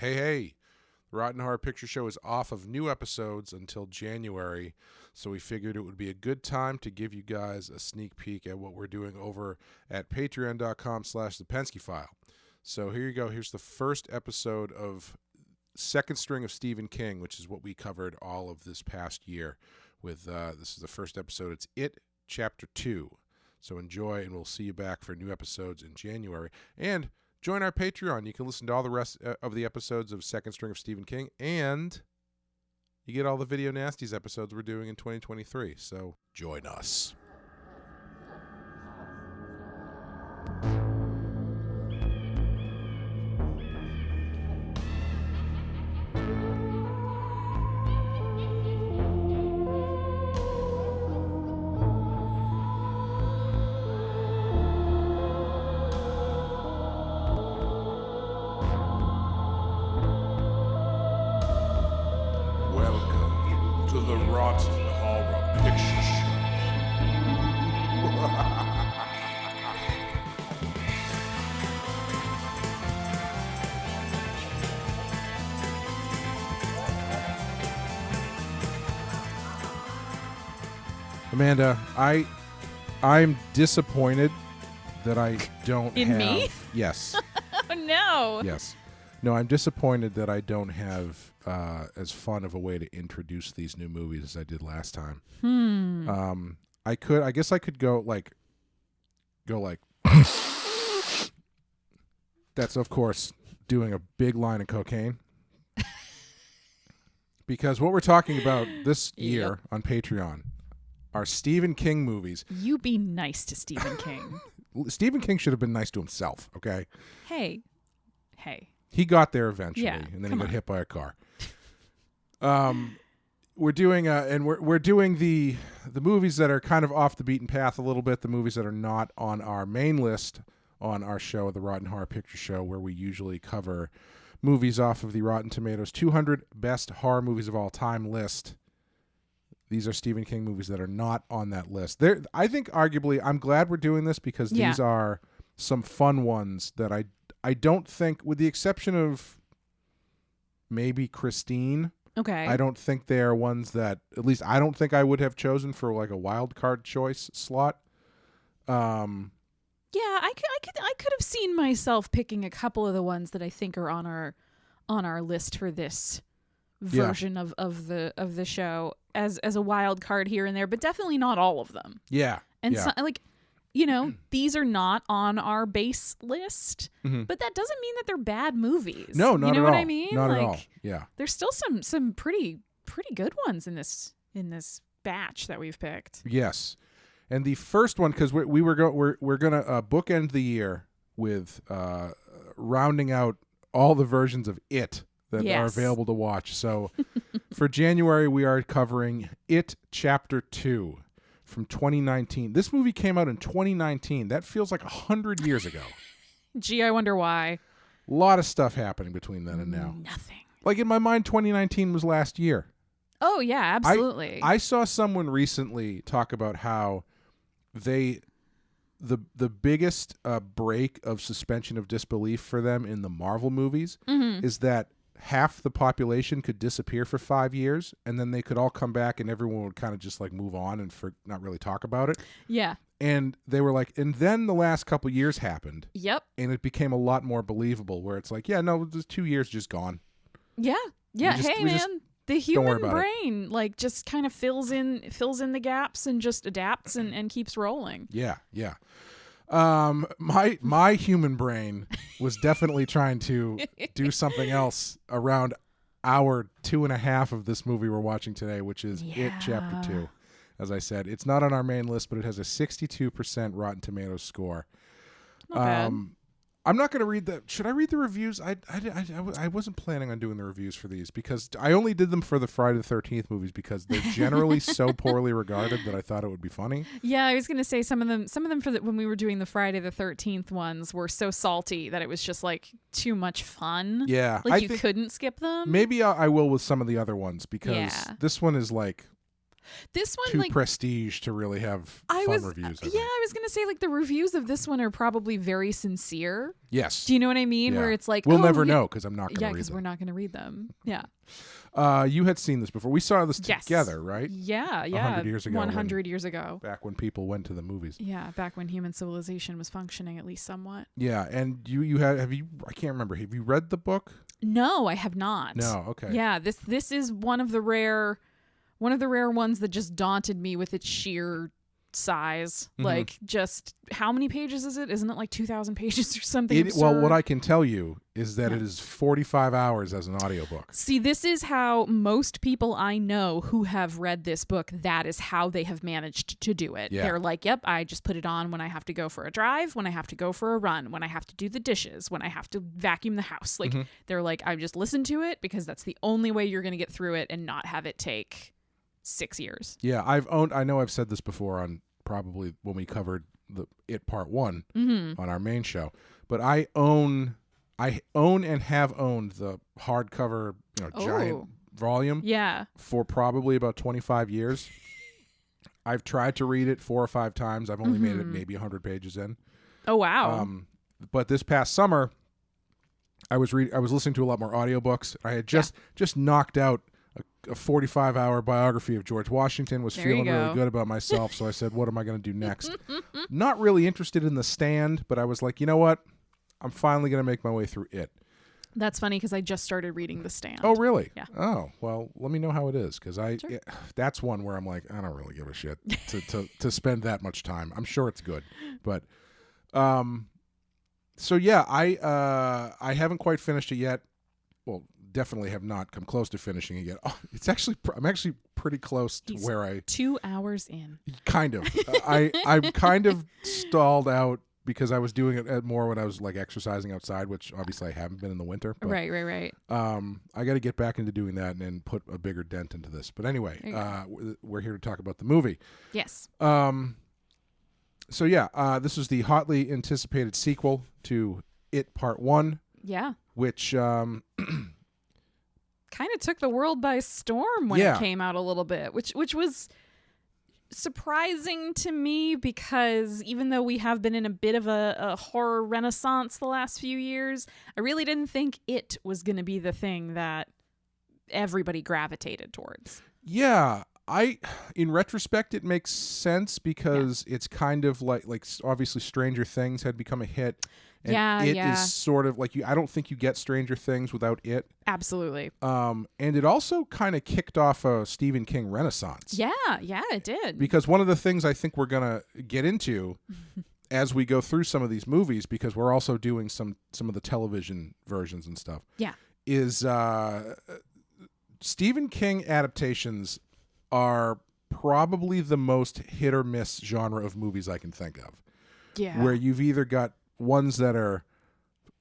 Hey, the Rotten Horror Picture Show is off of new episodes until January, so we figured it would be a good time to give you guys a sneak peek at what we're doing over at patreon.com/thepenskyfile. So here you go. Here's the first episode of Second String of Stephen King, which is what we covered all of this past year with. This is the first episode. It's It, Chapter 2. So enjoy, and we'll see you back for new episodes in January. And join our Patreon. You can listen to all the rest of the episodes of Second String of Stephen King, and you get all the Video Nasties episodes we're doing in 2023. So join us. Amanda, I'm disappointed that I don't In have... me? Yes. Oh, no. Yes. No, I'm disappointed that I don't have as fun of a way to introduce these new movies as I did last time. I guess I could go like that's, of course, doing a big line of cocaine. Because what we're talking about this year on Patreon are Stephen King movies. You be nice to Stephen King. Stephen King should have been nice to himself, okay? Hey. He got there eventually, Yeah, and then he got hit by a car. We're doing we're doing the movies that are kind of off the beaten path a little bit, the movies that are not on our main list on our show, the Rotten Horror Picture Show, where we usually cover movies off of the Rotten Tomatoes 200 Best Horror Movies of All Time list. These are Stephen King movies that are not on that list. I think arguably, I'm glad we're doing this because these are some fun ones that I don't think, with the exception of maybe Christine, Okay. I don't think they are ones that, at least I don't think I would have chosen for like a wild card choice slot. Yeah, I could have seen myself picking a couple of the ones that I think are on our list for this version of the show as a wild card here and there, but definitely not all of them. Yeah. And so, these are not on our base list, but that doesn't mean that they're bad movies. No, not at all. You know what I mean? Not at all. Yeah. There's still some pretty good ones in this batch that we've picked. Yes. And the first one, because we're gonna bookend the year with rounding out all the versions of It that are available to watch. So for January, we are covering It Chapter 2 from 2019. This movie came out in 2019. That feels like 100 years ago. Gee, I wonder why. A lot of stuff happening between then and now. Nothing. Like in my mind, 2019 was last year. Oh, yeah, absolutely. I saw someone recently talk about how the biggest break of suspension of disbelief for them in the Marvel movies is that half the population could disappear for 5 years, and then they could all come back, and everyone would kind of just like move on and not really talk about it. Yeah. And they were like, and then the last couple years happened. Yep. And it became a lot more believable, where it's like, yeah, no, this 2 years just gone. Yeah. Yeah. Hey, man. The human brain just kind of fills in the gaps and just adapts and keeps rolling. Yeah. My human brain was definitely trying to do something else around hour 2.5 of this movie we're watching today, which is It Chapter 2. As I said, it's not on our main list, but it has a 62% Rotten Tomatoes score. Not bad. I'm not going to read the... Should I read the reviews? I wasn't planning on doing the reviews for these because I only did them for the Friday the 13th movies because they're generally so poorly regarded that I thought it would be funny. Yeah, I was going to say some of them when we were doing the Friday the 13th ones were so salty that it was just like too much fun. Yeah. Like you couldn't skip them. Maybe I will with some of the other ones because this one is like This one, too like, prestige to really have fun reviews. I think. I was gonna say, like, the reviews of this one are probably very sincere. Yes. Do you know what I mean? Yeah. Where it's like, we'll never know because I'm not going to read them. because we're not gonna read them. Yeah. You had seen this before. We saw this together, right? Yeah, 100 years ago. 100 years ago. Back when people went to the movies. Yeah, back when human civilization was functioning at least somewhat. Yeah, and you had I can't remember. Have you read the book? No, I have not. No, okay. Yeah, this is one of the rare ones that just daunted me with its sheer size. Mm-hmm. Like, just how many pages is it? Isn't it like 2,000 pages or something? Well, what I can tell you is that it is 45 hours as an audiobook. See, this is how most people I know who have read this book, that is how they have managed to do it. Yeah. They're like, yep, I just put it on when I have to go for a drive, when I have to go for a run, when I have to do the dishes, when I have to vacuum the house. Like, they're like, I just listen to it because that's the only way you're going to get through it and not have it take 6 years. Yeah, I know I've said this before on probably when we covered It Part 1 on our main show, but I own and have owned the hardcover, giant volume for probably about 25 years. I've tried to read it 4 or 5 times. I've only made it maybe 100 pages in. Oh, wow. But this past summer I was listening to a lot more audiobooks. I had just knocked out a 45-hour biography of George Washington, was feeling really good about myself, so I said, what am I going to do next? Not really interested in The Stand, but I was like, you know what? I'm finally going to make my way through it. That's funny because I just started reading The Stand. Oh, really? Yeah. Oh, well, let me know how it is, because that's one where I'm like, I don't really give a shit to spend that much time. I'm sure it's good, but so yeah, I haven't quite finished it yet. Well, definitely have not come close to finishing it yet. Oh, I'm actually pretty close to where I 2 hours in. Kind of. I'm kind of stalled out because I was doing it more when I was like exercising outside, which obviously I haven't been in the winter. But, Right. I got to get back into doing that and then put a bigger dent into this. But anyway, we're here to talk about the movie. Yes. So yeah, this is the hotly anticipated sequel to It Part 1. Yeah. Which kind of took the world by storm when it came out a little bit, which was surprising to me because even though we have been in a bit of a horror renaissance the last few years, I really didn't think it was going to be the thing that everybody gravitated towards. Yeah, in retrospect, it makes sense because it's kind of like obviously Stranger Things had become a hit. And it is sort of like I don't think you get Stranger Things without it. Absolutely. And it also kind of kicked off a Stephen King renaissance. Yeah, it did. Because one of the things I think we're going to get into as we go through some of these movies, because we're also doing some of the television versions and stuff. Yeah. Is Stephen King adaptations are probably the most hit or miss genre of movies I can think of. Yeah. Where you've either got ones that are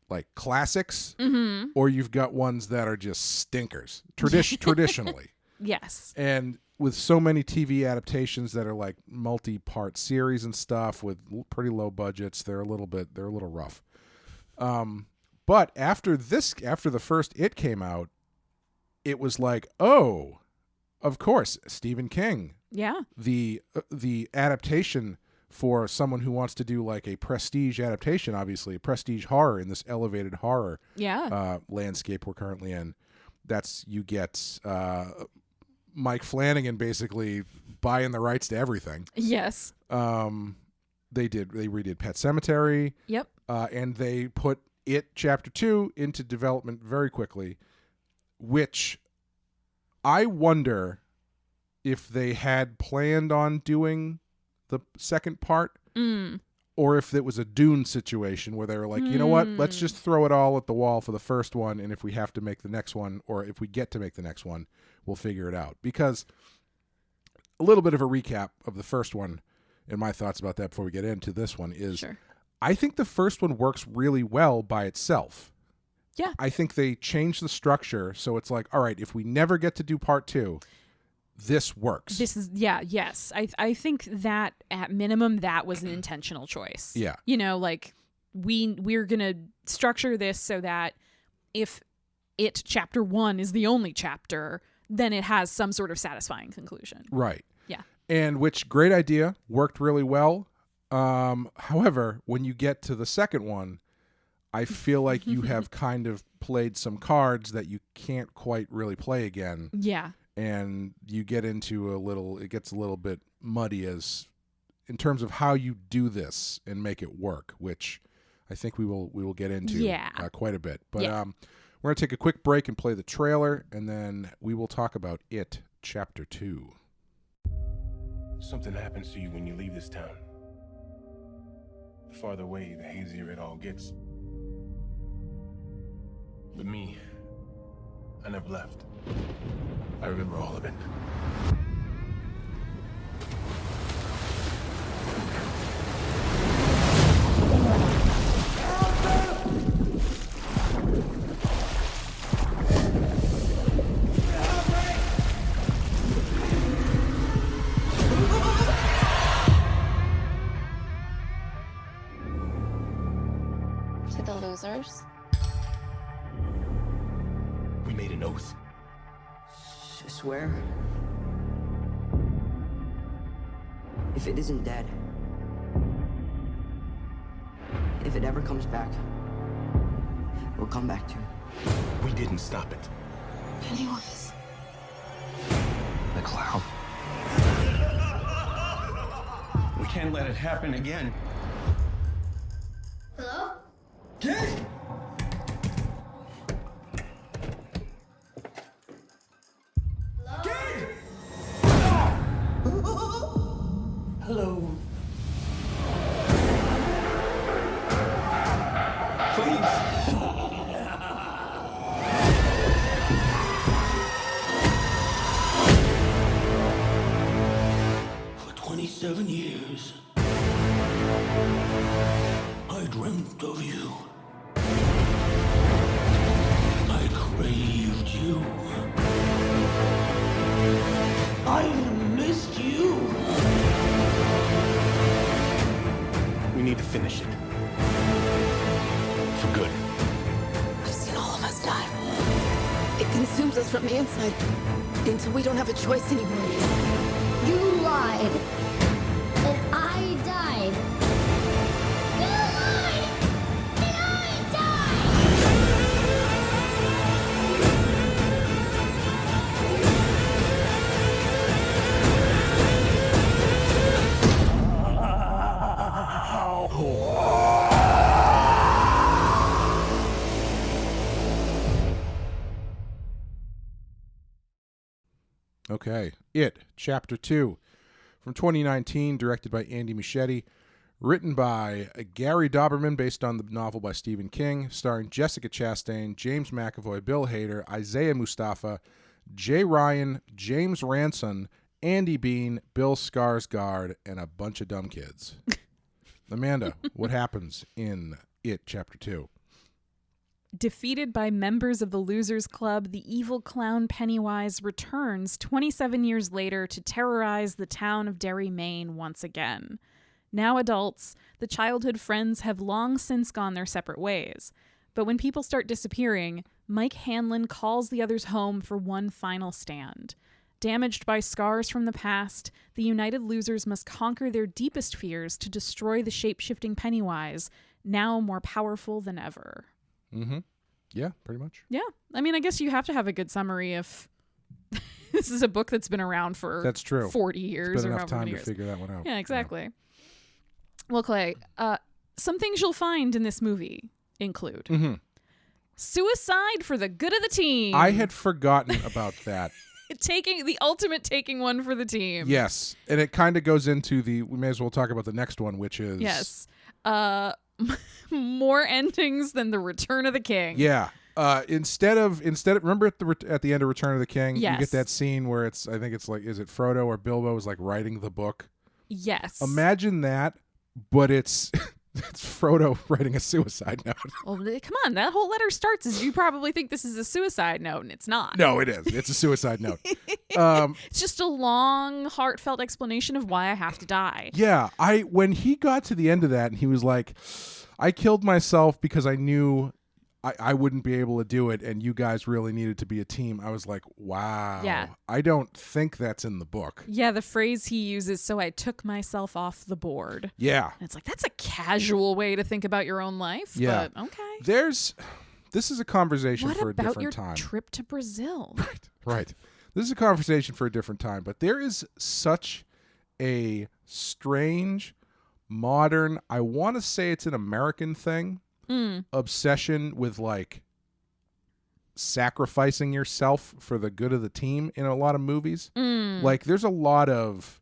like classics or you've got ones that are just stinkers traditionally. Yes. And with so many TV adaptations that are like multi-part series and stuff with pretty low budgets, they're a little rough. But after the first It came out, it was like, oh, of course, Stephen King. Yeah. The adaptation for someone who wants to do like a prestige adaptation, obviously, a prestige horror in this elevated horror landscape we're currently in. You get Mike Flanagan basically buying the rights to everything. Yes. They redid Pet Sematary. Yep. And they put It Chapter 2 into development very quickly, which I wonder if they had planned on doing the second part or if it was a Dune situation where they were like, you know what, let's just throw it all at the wall for the first one, and if we have to make the next one, or if we get to make the next one, we'll figure it out. Because a little bit of a recap of the first one and my thoughts about that before we get into this one is I think the first one works really well by itself. Yeah. I think they changed the structure so it's like, all right, if we never get to do part 2, this works. This is yes. I think that at minimum that was an intentional choice. Yeah. You know, like we're gonna structure this so that if It Chapter 1 is the only chapter, then it has some sort of satisfying conclusion. Right. And which, great idea, worked really well. However, when you get to the second one, I feel like you have kind of played some cards that you can't quite really play again. Yeah. And you get into it gets a little bit muddy in terms of how you do this and make it work, which I think we will get into quite a bit. But we're going to take a quick break and play the trailer, and then we will talk about It Chapter 2. Something happens to you when you leave this town. The farther away, the hazier it all gets. But me, I never left. I remember all of it. To the losers. We made an oath. Swear? If it isn't dead, if it ever comes back, we'll come back to it. We didn't stop it. Pennywise. The clown. We can't let it happen again. Hello? Kid! Hello. Please. For 27 years, I dreamt of you. I craved you. I missed you. We need to finish it. For good. I've seen all of us die. It consumes us from the inside until we don't have a choice anymore. You lied. And I died. You lied. And I died. Okay. It, Chapter 2, from 2019, directed by Andy Muschietti, written by Gary Dauberman, based on the novel by Stephen King, starring Jessica Chastain, James McAvoy, Bill Hader, Isaiah Mustafa, Jay Ryan, James Ransone, Andy Bean, Bill Skarsgård, and a bunch of dumb kids. Amanda, what happens in It, Chapter 2? Defeated by members of the Losers Club, the evil clown Pennywise returns 27 years later to terrorize the town of Derry, Maine once again. Now adults, the childhood friends have long since gone their separate ways. But when people start disappearing, Mike Hanlon calls the others home for one final stand. Damaged by scars from the past, the united losers must conquer their deepest fears to destroy the shape-shifting Pennywise, now more powerful than ever. Mm-hmm. Yeah, pretty much. Yeah. I mean, I guess you have to have a good summary if this is a book that's been around for That's true. 40 years It's been or enough however time many to years. figure that one out. Yeah, exactly. Well, Clay, some things you'll find in this movie include suicide for the good of the team. I had forgotten about that. taking the ultimate taking one for the team. Yes. And it kind of goes into we may as well talk about the next one, which is... Yes. More endings than the Return of the King. Yeah. Instead of remember at the end of Return of the King, you Yes. get that scene where I think it's like, is it Frodo or Bilbo is like writing the book? Yes. Imagine that, but it's Frodo writing a suicide note. Well, come on. That whole letter starts as you probably think this is a suicide note, and it's not. No, it is. It's a suicide note. It's just a long, heartfelt explanation of why I have to die. Yeah, when he got to the end of that and he was like, I killed myself because I knew I wouldn't be able to do it, and you guys really needed to be a team. I was like, wow. Yeah. I don't think that's in the book. Yeah, the phrase he uses, so I took myself off the board. Yeah. And it's like, that's a casual way to think about your own life. Yeah. But okay. This is a conversation What for a about different your time. trip to Brazil? Right. This is a conversation for a different time, but there is such a strange, modern, I want to say it's an American thing, obsession with like sacrificing yourself for the good of the team in a lot of movies. Like there's a lot of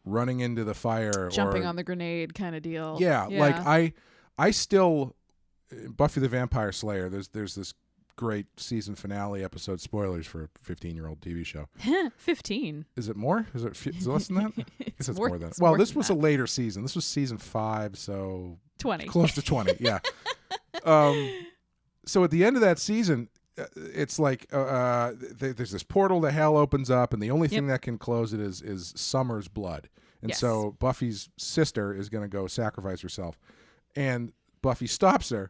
running into the fire, Jumping on the grenade kind of deal. Yeah, like I still Buffy the Vampire Slayer, there's this great season finale episode, spoilers for a 15-year-old TV show. 15. Is it more? Is it less than that? I guess it's more than that. it's Well, more this than was that. a later season. This was season 5, so 20. close to 20. Yeah. So at the end of that season, it's like there's this portal to hell opens up, and the only thing that can close it is Summer's blood. And so Buffy's sister is going to go sacrifice herself, and Buffy stops her.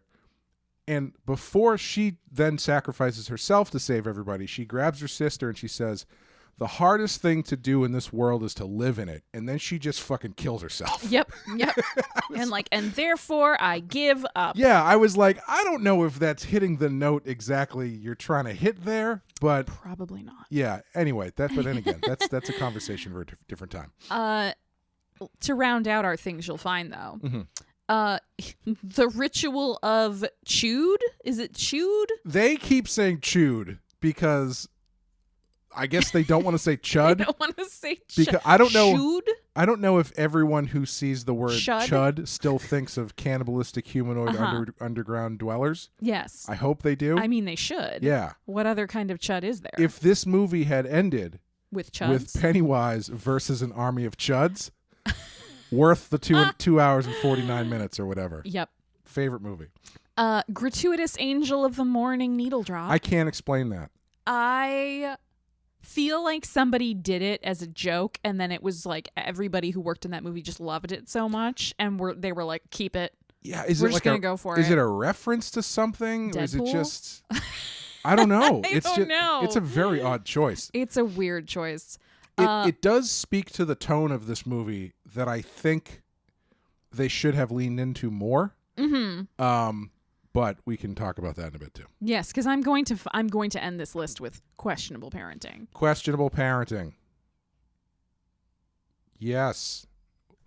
And before she then sacrifices herself to save everybody, she grabs her sister and she says, "The hardest thing to do in this world is to live in it." And then she just fucking kills herself. Yep. And therefore I give up. Yeah, I was like, I don't know if that's hitting the note exactly you're trying to hit there, but Probably not. yeah. Anyway, but then again, that's a conversation for a different time. To round out our things you'll find though. Mm-hmm. The ritual of chewed? Is it chewed? They keep saying chewed because I guess they don't want to say chud. I don't want to say because I don't know. Chewed? I don't know if everyone who sees the word Chud? chud still thinks of cannibalistic humanoid underground dwellers. Yes. I hope they do. I mean, they should. Yeah. What other kind of chud is there? If this movie had ended with chuds? with Pennywise versus an army of chuds, worth the 2 hours and 49 minutes or whatever. Yep. Favorite movie. Gratuitous angel of the morning needle drop. I can't explain that. I feel like somebody did it as a joke, and then it was like everybody who worked in that movie just loved it so much, and they were like, keep it. Yeah, We're just gonna go for it. Is it a reference to something? Or is it Deadpool? just I don't know. I don't know. It's a very odd choice. It's a weird choice. It does speak to the tone of this movie that I think they should have leaned into more. Mm-hmm. But we can talk about that in a bit too. Yes, because I'm going to end this list with questionable parenting. Questionable parenting. Yes.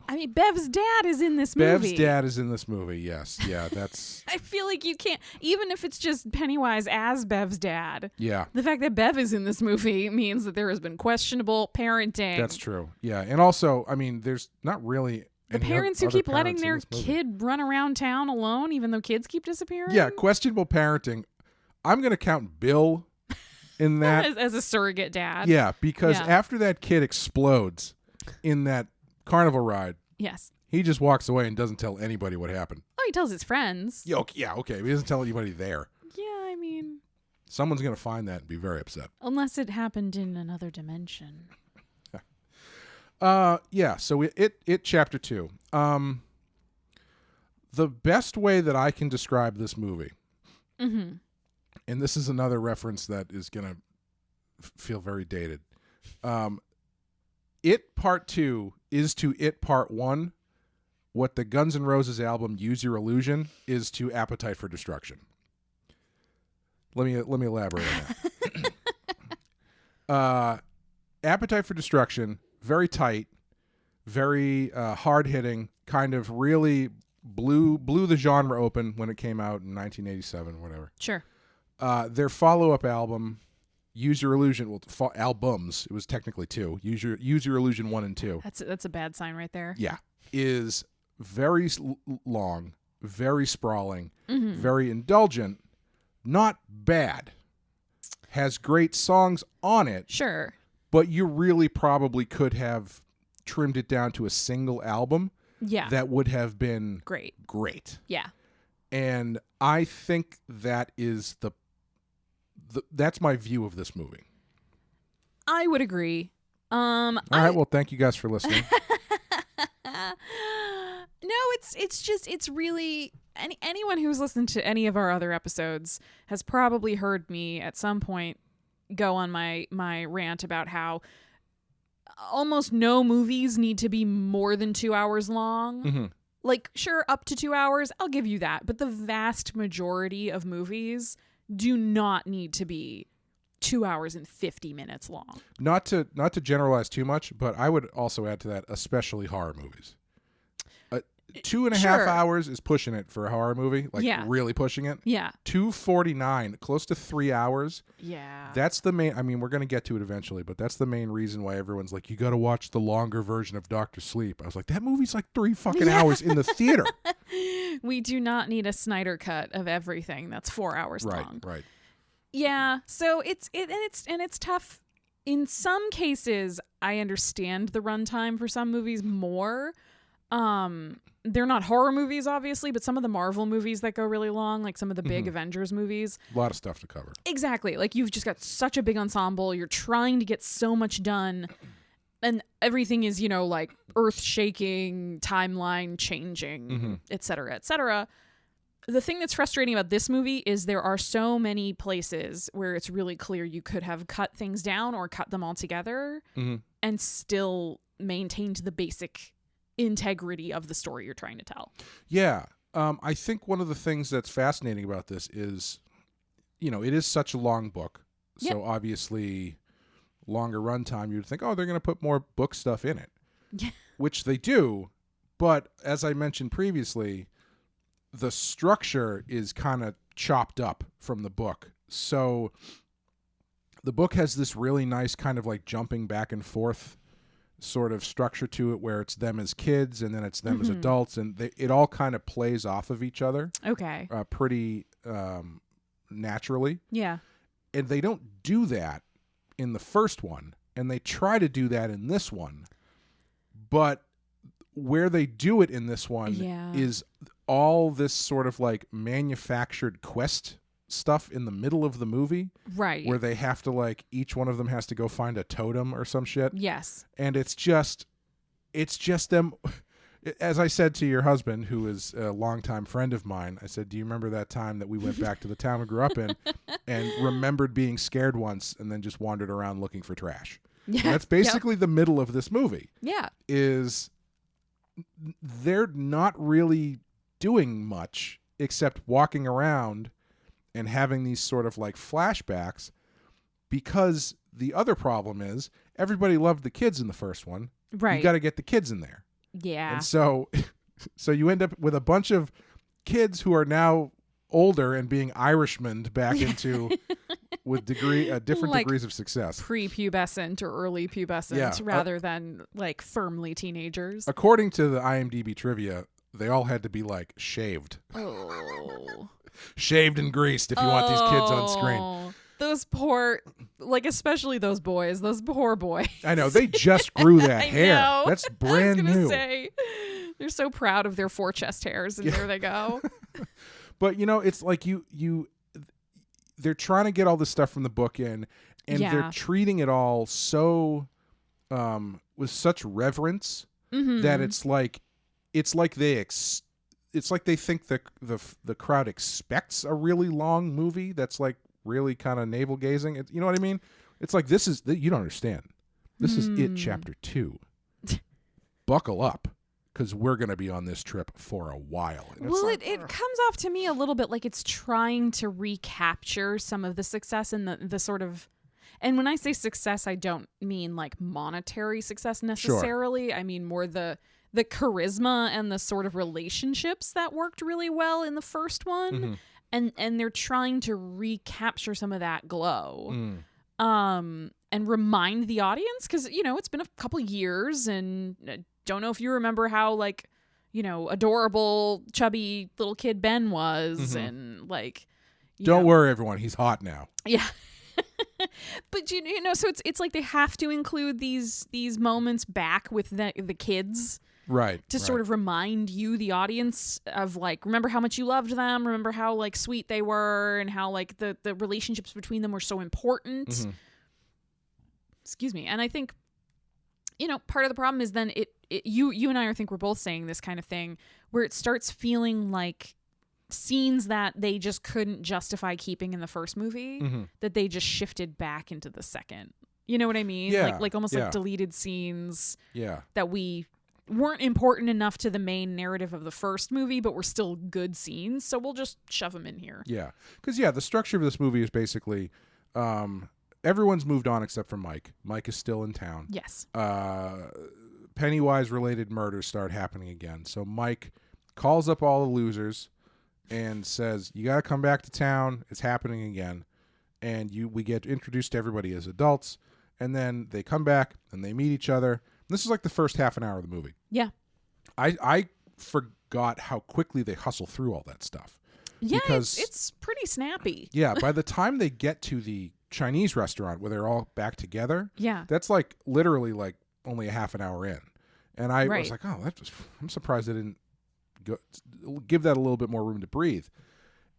I mean, Bev's dad is in this movie. Bev's dad is in this movie. Yes. Yeah, that's I feel like you can't, even if it's just Pennywise as Bev's dad. Yeah. The fact that Bev is in this movie means that there has been questionable parenting. That's true. Yeah. And also, I mean, there's not really The parents who keep letting their kid run around town alone, even though kids keep disappearing. Yeah, questionable parenting. I'm going to count Bill in that. as a surrogate dad. Yeah, because after that kid explodes in that carnival ride, yes, he just walks away and doesn't tell anybody what happened. Oh, he tells his friends. Yeah, okay. He doesn't tell anybody there. Yeah, I mean, someone's going to find that and be very upset. Unless it happened in another dimension. Yeah, so it chapter 2. The best way that I can describe this movie, and this is another reference that is going to feel very dated. It Part 2 is to It Part 1 what the Guns N' Roses album Use Your Illusion is to Appetite for Destruction. Let me elaborate on that. Appetite for Destruction, very tight, very hard-hitting, kind of really blew the genre open when it came out in 1987 or whatever. Sure. Their follow-up album, Use Your Illusion, albums, it was technically 2, Use Your Illusion 1 and 2. That's a bad sign right there. Yeah. Is very long, very sprawling, very indulgent, not bad. Has great songs on it. Sure. But you really probably could have trimmed it down to a single album. Yeah. That would have been great. Yeah. And I think that is that's my view of this movie. I would agree. All right, well, thank you guys for listening. No, it's just really anyone who's listened to any of our other episodes has probably heard me at some point go on my rant about how almost no movies need to be more than 2 hours long. Mm-hmm. Like, sure, up to 2 hours, I'll give you that. But the vast majority of movies do not need to be 2 hours and 50 minutes long. Not to generalize too much, but I would also add to that, especially horror movies. 2.5 hours is pushing it for a horror movie, like really pushing it. Yeah. 2:49, close to 3 hours. Yeah. That's the main, I mean, we're going to get to it eventually, but that's the main reason why everyone's like, you got to watch the longer version of Dr. Sleep. I was like, that movie's like 3 fucking hours in the theater. We do not need a Snyder cut of everything that's 4 hours long. Right. Yeah. So it's tough. In some cases, I understand the runtime for some movies more. They're not horror movies, obviously, but some of the Marvel movies that go really long, like some of the big Avengers movies. A lot of stuff to cover. Exactly. Like, you've just got such a big ensemble. You're trying to get so much done. And everything is, like earth-shaking, timeline changing, et cetera, et cetera. The thing that's frustrating about this movie is there are so many places where it's really clear you could have cut things down or cut them all together and still maintained the basic integrity of the story you're trying to tell. Yeah. I think one of the things that's fascinating about this is, it is such a long book. So obviously longer runtime, you'd think, oh, they're going to put more book stuff in it, which they do. But as I mentioned previously, the structure is kind of chopped up from the book. So the book has this really nice kind of like jumping back and forth sort of structure to it, where it's them as kids and then it's them as adults, and it all kind of plays off of each other. Okay. Pretty naturally. Yeah. And they don't do that in the first one, and they try to do that in this one. But where they do it in this one is all this sort of like manufactured quest stuff in the middle of the movie, right, where they have to, like, each one of them has to go find a totem or some shit. Yes. And it's just them. As I said to your husband, who is a longtime friend of mine, I said, do you remember that time that we went back to the town we grew up in and remembered being scared once and then just wandered around looking for trash? Yeah. And that's basically the middle of this movie. Yeah. Is they're not really doing much except walking around and having these sort of like flashbacks, because the other problem is everybody loved the kids in the first one. Right. You got to get the kids in there. Yeah. And so you end up with a bunch of kids who are now older and being Irishmaned back into with different like degrees of success. Prepubescent or early pubescent rather than like firmly teenagers. According to the IMDb trivia, they all had to be like shaved. Oh. Shaved and greased if you want these kids on screen. Those poor, like, especially those boys, those poor boys. I know, they just grew that hair. Know. That's brand I was gonna new. Say, they're so proud of their 4 chest hairs, and there they go. But it's like they're trying to get all this stuff from the book in, and they're treating it all so with such reverence that it's like they think the crowd expects a really long movie that's like really kind of navel gazing. You know what I mean? It's like, you don't understand. This is It Chapter 2. Buckle up, because we're going to be on this trip for a while. And well, it comes off to me a little bit like it's trying to recapture some of the success and the sort of, and when I say success, I don't mean like monetary success necessarily. Sure. I mean more the charisma and the sort of relationships that worked really well in the first one. And they're trying to recapture some of that glow. And remind the audience, because, it's been a couple years, and don't know if you remember how, like, adorable, chubby little kid Ben was, and, like... Don't worry, everyone. He's hot now. Yeah. But, so it's like they have to include these moments back with the kids... Right. To sort of remind you, the audience, of like, remember how much you loved them, remember how like sweet they were, and how like the relationships between them were so important. Excuse me. And I think, part of the problem is then you and I think we're both saying this kind of thing, where it starts feeling like scenes that they just couldn't justify keeping in the first movie that they just shifted back into the second. You know what I mean? Yeah, Like almost yeah. like deleted scenes Yeah. that we weren't important enough to the main narrative of the first movie, but were still good scenes. So we'll just shove them in here. Yeah. Because, the structure of this movie is basically everyone's moved on except for Mike. Mike is still in town. Yes. Pennywise-related murders start happening again. So Mike calls up all the losers and says, you got to come back to town. It's happening again. And we get introduced to everybody as adults. And then they come back and they meet each other. This is like the first half an hour of the movie. Yeah. I forgot how quickly they hustle through all that stuff. Yeah, because, it's pretty snappy. Yeah, by the time they get to the Chinese restaurant where they're all back together, Yeah. that's like literally like only a half an hour in. And I Right. was like, oh, I'm surprised they didn't give that a little bit more room to breathe.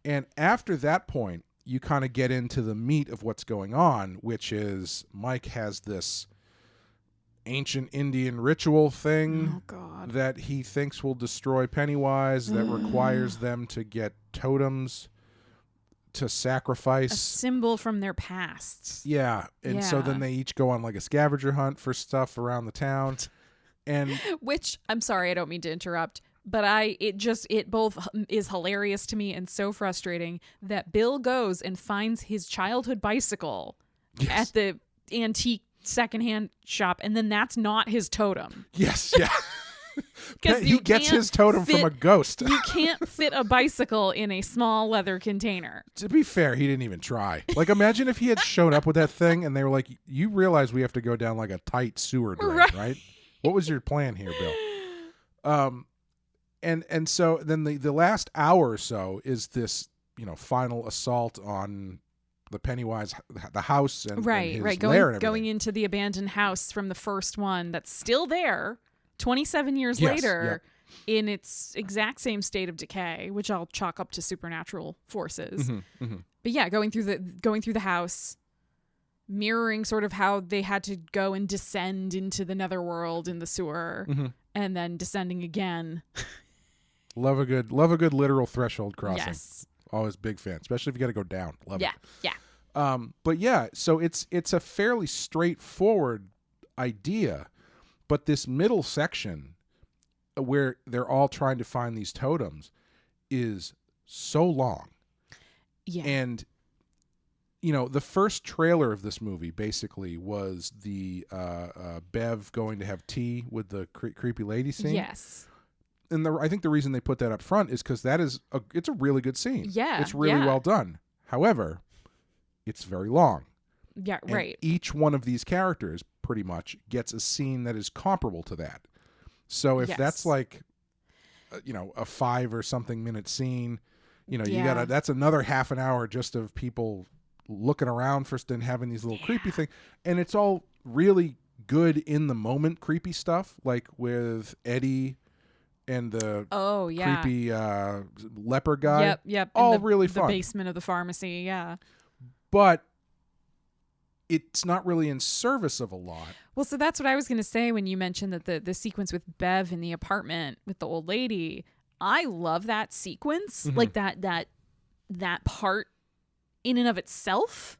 And after that point, you kind of get into the meat of what's going on, which is Mike has this ancient Indian ritual thing that he thinks will destroy Pennywise that requires them to get totems to sacrifice. A symbol from their past. Yeah. And so then they each go on like a scavenger hunt for stuff around the town. And Which, I'm sorry, I don't mean to interrupt, but it both is hilarious to me and so frustrating that Bill goes and finds his childhood bicycle at the antique secondhand shop, and then that's not his totem. Yes, yeah. Because he gets his totem from a ghost. You can't fit a bicycle in a small leather container. To be fair, he didn't even try. Like, imagine if he had shown up with that thing and they were like, you realize we have to go down like a tight sewer drain, right? What was your plan here, Bill? And so then the last hour or so is this, final assault on the Pennywise, the house and his lair and everything. Going into the abandoned house from the first one that's still there 27 years later in its exact same state of decay, which I'll chalk up to supernatural forces. But yeah, going through the house, mirroring sort of how they had to go and descend into the netherworld in the sewer and then descending again. Love a good literal threshold crossing. Yes. Always big fan, especially if you got to go down. Love it. Yeah. But yeah, so it's a fairly straightforward idea, but this middle section where they're all trying to find these totems is so long. Yeah. And the first trailer of this movie basically was the Bev going to have tea with the creepy lady scene. Yes. And I think the reason they put that up front is because it's a really good scene. Yeah. It's really well done. However, it's very long. Yeah, And right. each one of these characters pretty much gets a scene that is comparable to that. So if that's like, a 5 or something minute scene, you gotta, that's another half an hour just of people looking around first and having these little creepy things. And it's all really good in the moment creepy stuff, like with Eddie and the creepy leper guy. Yep. All really fun. The basement of the pharmacy, yeah. But it's not really in service of a lot. Well, so that's what I was going to say when you mentioned that the sequence with Bev in the apartment with the old lady. I love that sequence, like that part in and of itself.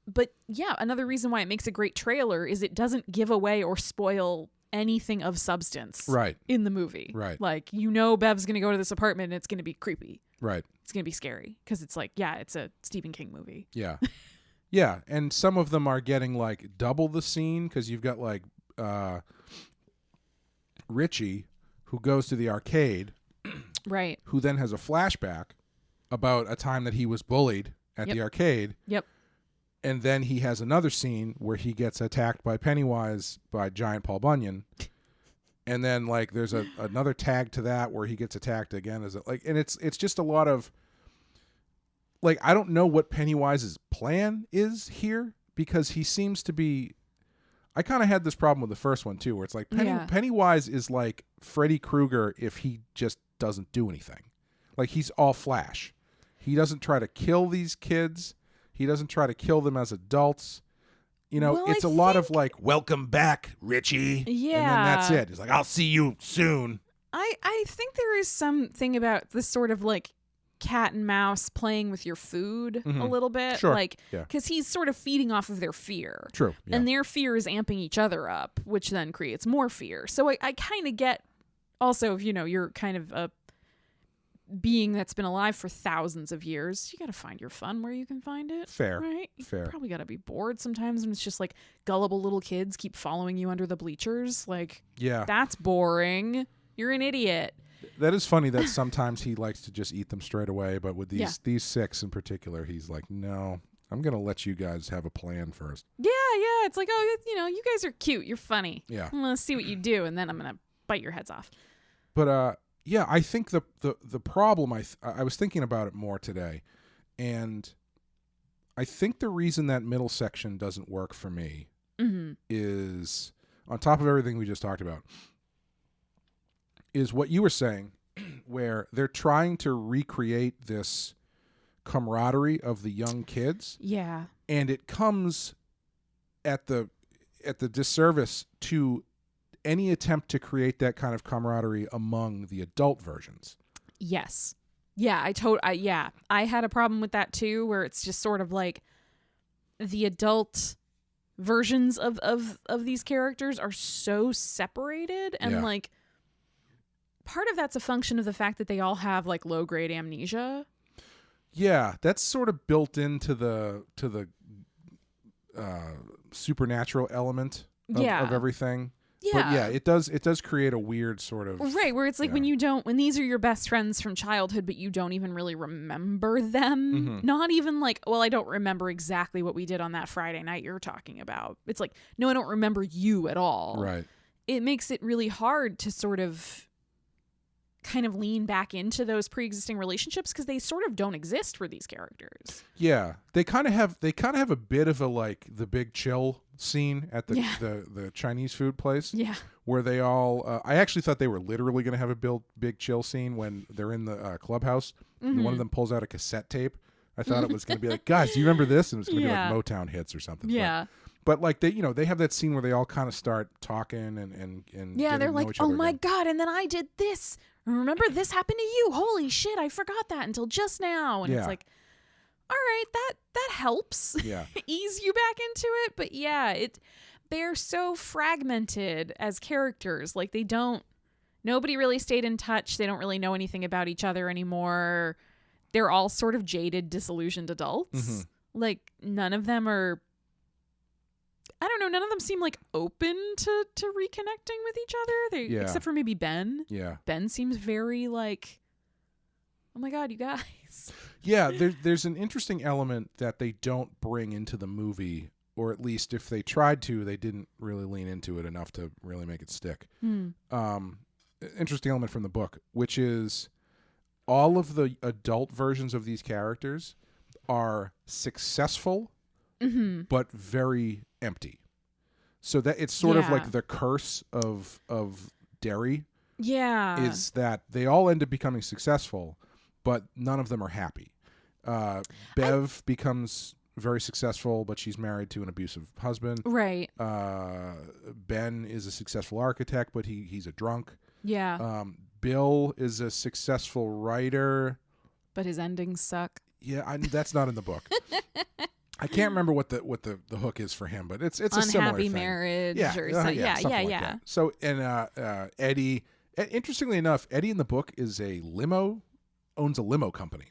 But yeah, another reason why it makes a great trailer is it doesn't give away or spoil anything of substance in the movie. Right. Like, Bev's going to go to this apartment and it's going to be creepy. Right. It's going to be scary because it's like, it's a Stephen King movie. Yeah. Yeah. And some of them are getting like double the scene because you've got like Richie who goes to the arcade. Right. Who then has a flashback about a time that he was bullied at the arcade. Yep. And then he has another scene where he gets attacked by Pennywise by Giant Paul Bunyan. And then like there's another tag to that where he gets attacked again. And it's just a lot of like, I don't know what Pennywise's plan is here because he seems to be, I kind of had this problem with the first one too, where it's like Pennywise is like Freddy Krueger if he just doesn't do anything. Like he's all flash. He doesn't try to kill these kids. He doesn't try to kill them as adults. It's a lot of like, welcome back, Richie. Yeah. And then that's it. It's like, I'll see you soon. I think there is something about this sort of like cat and mouse playing with your food a little bit. Sure. Like, Yeah. because he's sort of feeding off of their fear. True. Yeah. And their fear is amping each other up, which then creates more fear. So I kind of get also, if, you're kind of a being that's been alive for thousands of years, you got to find your fun where you can find it. Fair. Right? You Fair. probably got to be bored sometimes when it's just like gullible little kids keep following you under the bleachers. Like, Yeah. that's boring. You're an idiot. That is funny that sometimes he likes to just eat them straight away, but with these 6 in particular, he's like, no, I'm going to let you guys have a plan first. Yeah. It's like, oh, you guys are cute. You're funny. Yeah. I'm going to see what you do, and then I'm going to bite your heads off. But yeah, I think the problem, I was thinking about it more today, and I think the reason that middle section doesn't work for me is, on top of everything we just talked about, is what you were saying, where they're trying to recreate this camaraderie of the young kids. Yeah. And it comes at the disservice to any attempt to create that kind of camaraderie among the adult versions. Yes. Yeah, I had a problem with that too, where it's just sort of like the adult versions of these characters are so separated, and like part of that's a function of the fact that they all have like low grade amnesia. Yeah, that's sort of built into the supernatural element of everything. Yeah. But yeah, it does create a weird sort of right, where it's like when these are your best friends from childhood, but you don't even really remember them. Not even like, well, I don't remember exactly what we did on that Friday night you're talking about. It's like, no, I don't remember you at all. Right. It makes it really hard to sort of kind of lean back into those pre-existing relationships, because they sort of don't exist for these characters. Yeah, they kind of have a bit of a like the Big Chill scene at the Chinese food place. Yeah, where they all I actually thought they were literally going to have a Big Chill scene when they're in the clubhouse and one of them pulls out a cassette tape. I thought it was going to be like, guys, do you remember this? And it was going to be like Motown hits or something. Yeah. But like they have that scene where they all kind of start talking and yeah, they're to know like, each oh other my again. God, and then I did this. Remember this happened to you? Holy shit, I forgot that until just now. And it's like, all right, that helps. Yeah. Ease you back into it. But yeah, they're so fragmented as characters. Like nobody really stayed in touch. They don't really know anything about each other anymore. They're all sort of jaded, disillusioned adults. Like none of them are, I don't know, none of them seem like open to reconnecting with each other. Except for maybe Ben. Yeah. Ben seems very like, oh my God, you guys. Yeah, there's an interesting element that they don't bring into the movie, or at least if they tried to, they didn't really lean into it enough to really make it stick. Interesting element from the book, which is all of the adult versions of these characters are successful, but very empty. So that it's sort of like the curse of Derry. Yeah. Is that they all end up becoming successful, but none of them are happy. Bev becomes very successful, but she's married to an abusive husband. Right. Ben is a successful architect, but he's a drunk. Yeah. Bill is a successful writer, but his endings suck. Yeah, that's not in the book. I can't remember what the hook is for him, but it's a similar unhappy thing. marriage. Yeah, or something yeah. like that. So and Eddie, interestingly enough, Eddie in the book owns a limo company.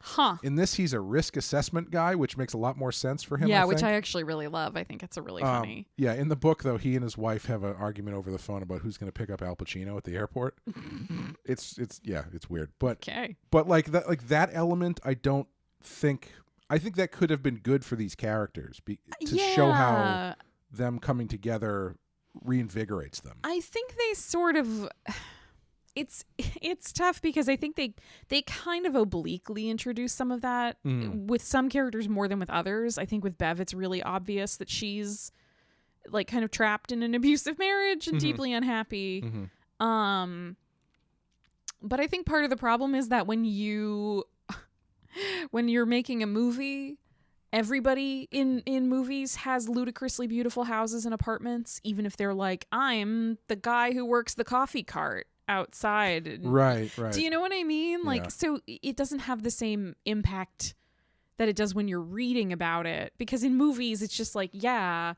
Huh. In this, he's a risk assessment guy, which makes a lot more sense for him. Yeah, I which think. I actually really love. I think it's a really funny. Yeah, in the book though, he and his wife have an argument over the phone about who's going to pick up Al Pacino at the airport. It's weird, but okay. But like that element, I think that could have been good for these characters to show how them coming together reinvigorates them. I think they sort of. It's tough because I think they kind of obliquely introduce some of that with some characters more than with others. I think with Bev, it's really obvious that she's like kind of trapped in an abusive marriage and deeply unhappy. But I think part of the problem is that when you're making a movie, everybody in movies has ludicrously beautiful houses and apartments, even if they're like, I'm the guy who works the coffee cart. outside. Right. Do you know what I mean? Like, Yeah. so it doesn't have the same impact that it does when you're reading about it. Because in movies, it's just like, yeah,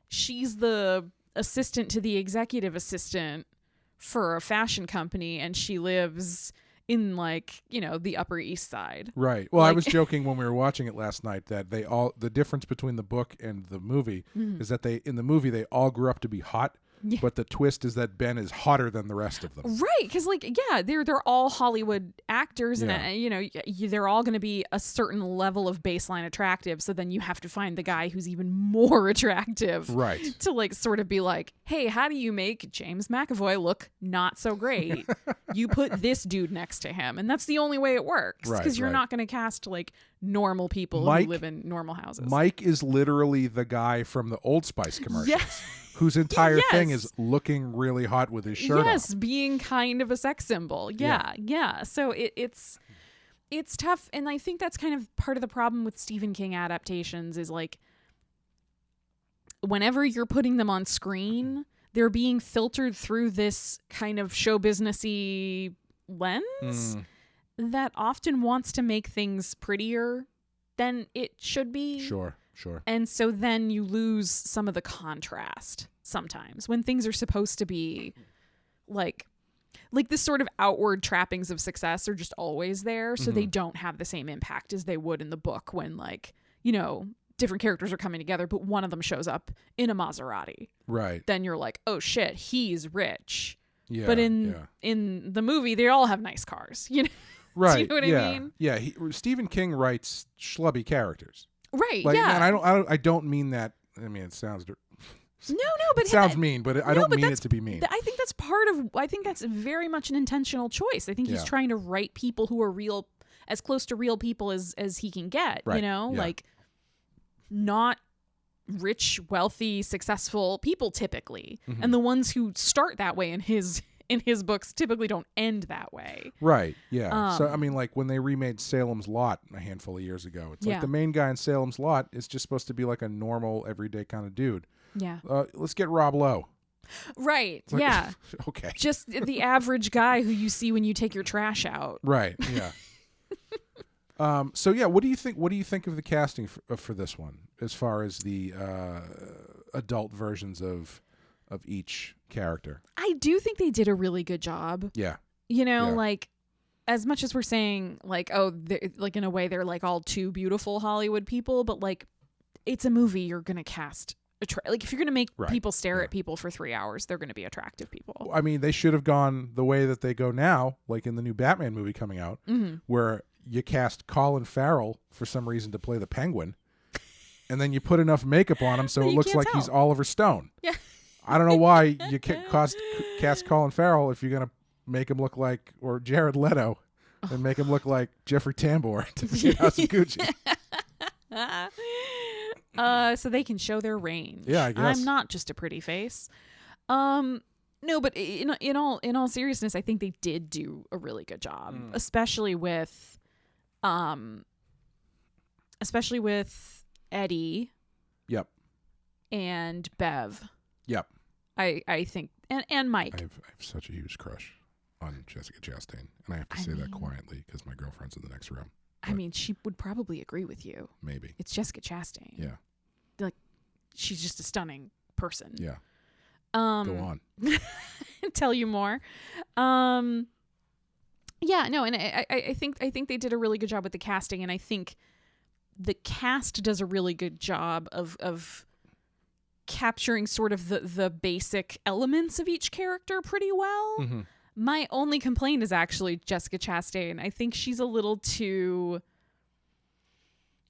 she's the assistant to the executive assistant for a fashion company, and she lives in, like, you know, the Upper East Side. Right. Well, I Like- was joking when we were watching it last night that the difference between the book and the movie is that in the movie they all grew up to be hot, Yeah. but the twist is that Ben is hotter than the rest of them. Right, because like, yeah, they're all Hollywood actors, Yeah. and you know, they're all going to be a certain level of baseline attractive. So then you have to find the guy who's even more attractive, Right. To like sort of be like, hey, how do you make James McAvoy look not so great? You put this dude next to him, and that's the only way it works. Right, Because you're right. not going to cast like normal people Mike- who live in normal houses. Mike is literally the guy from the Old Spice commercials. Yes. Whose entire thing Yes. is looking really hot with his shirt Yes, off. being kind of a sex symbol. Yeah. So it's tough, and I think that's kind of part of the problem with Stephen King adaptations is like whenever you're putting them on screen, they're being filtered through this kind of show businessy lens that often wants to make things prettier than it should be. Sure. And so then you lose some of the contrast sometimes when things are supposed to be like this sort of outward trappings of success are just always there. So they don't have the same impact as they would in the book when, like, you know, different characters are coming together, but one of them shows up in a Maserati. Right. Then you're like, oh shit, he's rich. Yeah. But in the movie, they all have nice cars. You know? Right. Do you know what I mean? Yeah. Stephen King writes schlubby characters. Right. Like, yeah. and I don't mean that. I mean, it sounds. No, but It sounds mean, but I don't mean that's- it to be mean. I think that's I think that's very much an intentional choice. I think he's Yeah. trying to write people who are real, as close to real people as he can get, Right. you know, Yeah. like not rich, wealthy, successful people typically. Mm-hmm. And the ones who start that way in his books typically don't end that way. Right. Yeah. So I Um, mean, like when they remade Salem's Lot a handful of years ago, it's Yeah. like the main guy in Salem's Lot is just supposed to be like a normal, everyday kind of dude. Yeah. Let's get Rob Lowe. Right. Like, Yeah. Okay. Just the average guy who you see when you take your trash out. Right. Yeah. So yeah, what do you think? What do you think of the casting for this one, as far as the adult versions of each character? I do think they did a really good job. Yeah. You know, Yeah. like, as much as we're saying, like, oh, like, in a way, they're, like, all too beautiful Hollywood people, but, like, it's a movie you're going to cast. Like, if you're going to make Right. people stare Yeah. at people for 3 hours, they're going to be attractive people. I mean, they should have gone the way that they go now, like in the new Batman movie coming out, where you cast Colin Farrell for some reason to play the Penguin, and then you put enough makeup on him so But it you looks can't like he's tell. Oliver Stone. Yeah. I don't know why you cast Colin Farrell if you're going to make him look like, or Jared Leto, and make him look like Jeffrey Tambor to be in House of Gucci. So they can show their range. Yeah, I guess. I'm not just a pretty face. No, but in all seriousness, I think they did do a really good job, especially with Eddie Yep. and Bev. Yep. I think and Mike. I have such a huge crush on Jessica Chastain, and I have to say that quietly because my girlfriend's in the next room. I mean, she would probably agree with you. Maybe. It's Jessica Chastain. Yeah. Like, she's just a stunning person. Yeah. Go on. Tell you more. Yeah, no, and I think they did a really good job with the casting, and I think the cast does a really good job of capturing sort of the basic elements of each character pretty well. Mm-hmm. My only complaint is actually Jessica Chastain. I think she's a little too,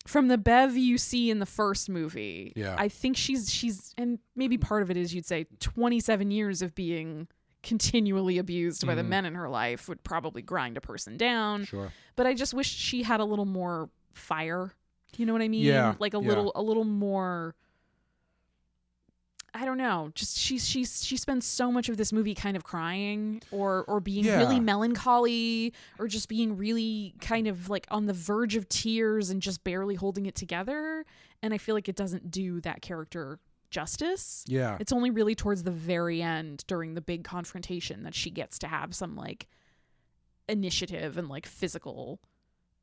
from the Bev you see in the first movie. Yeah. I think she's and maybe part of it is, you'd say, 27 years of being continually abused by the men in her life would probably grind a person down. Sure. But I just wish she had a little more fire. You know what I mean? Yeah, Like a yeah. little more, I don't know. Just she spends so much of this movie kind of crying or being Yeah. really melancholy or just being really kind of like on the verge of tears and just barely holding it together. And I feel like it doesn't do that character justice. Yeah. It's only really towards the very end during the big confrontation that she gets to have some like initiative and like physical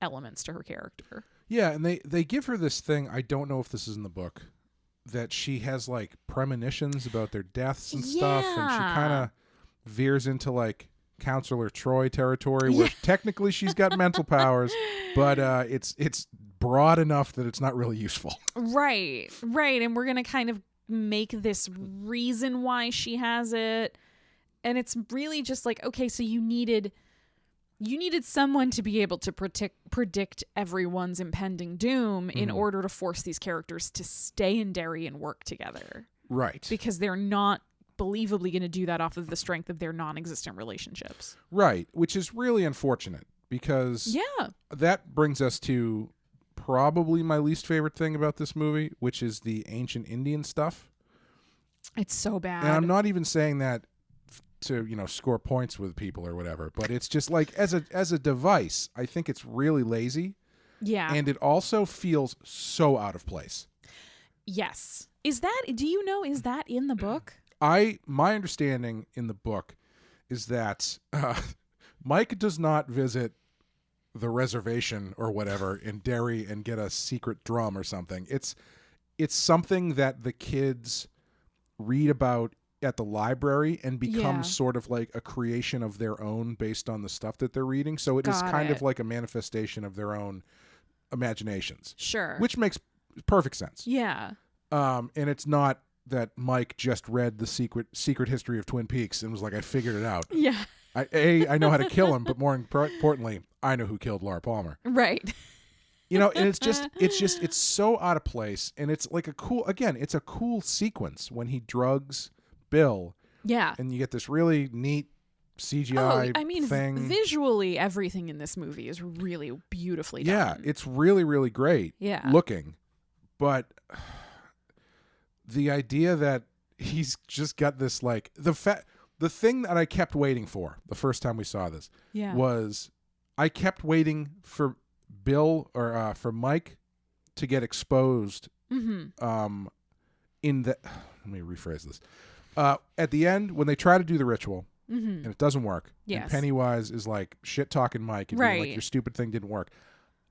elements to her character. Yeah, and they give her this thing, I don't know if this is in the book, that she has like premonitions about their deaths and stuff, and she kind of veers into like Counselor Troy territory where technically she's got mental powers, but it's broad enough that it's not really useful. Right. And we're going to kind of make this reason why she has it. And it's really just like, okay, so you needed someone to be able to predict everyone's impending doom in order to force these characters to stay in Derry and work together. Right. Because they're not believably going to do that off of the strength of their non-existent relationships. Right, which is really unfortunate because that brings us to probably my least favorite thing about this movie, which is the ancient Indian stuff. It's so bad. And I'm not even saying that to, score points with people or whatever, but it's just like as a device, I think it's really lazy. Yeah. And it also feels so out of place. Yes. Is that in the book? My understanding in the book is that Mike does not visit the reservation or whatever in Derry and get a secret drum or something. It's something that the kids read about at the library and becomes sort of like a creation of their own based on the stuff that they're reading. So it is kind of like a manifestation of their own imaginations. Sure. Which makes perfect sense. Yeah. And it's not that Mike just read the secret history of Twin Peaks and was like, I figured it out. Yeah. I know how to kill him, but more importantly, I know who killed Laura Palmer. Right. And it's so out of place, and it's like it's a cool sequence when he drugs Bill. Yeah. And you get this really neat CGI thing. Visually, everything in this movie is really beautifully done. Yeah, it's really, really great looking. But the idea that he's just got this, like, the thing that I kept waiting for the first time we saw this was I kept waiting for Bill or for Mike to get exposed in the... Let me rephrase this. At the end, when they try to do the ritual and it doesn't work, and Pennywise is like shit-talking Mike and being like, your stupid thing didn't work,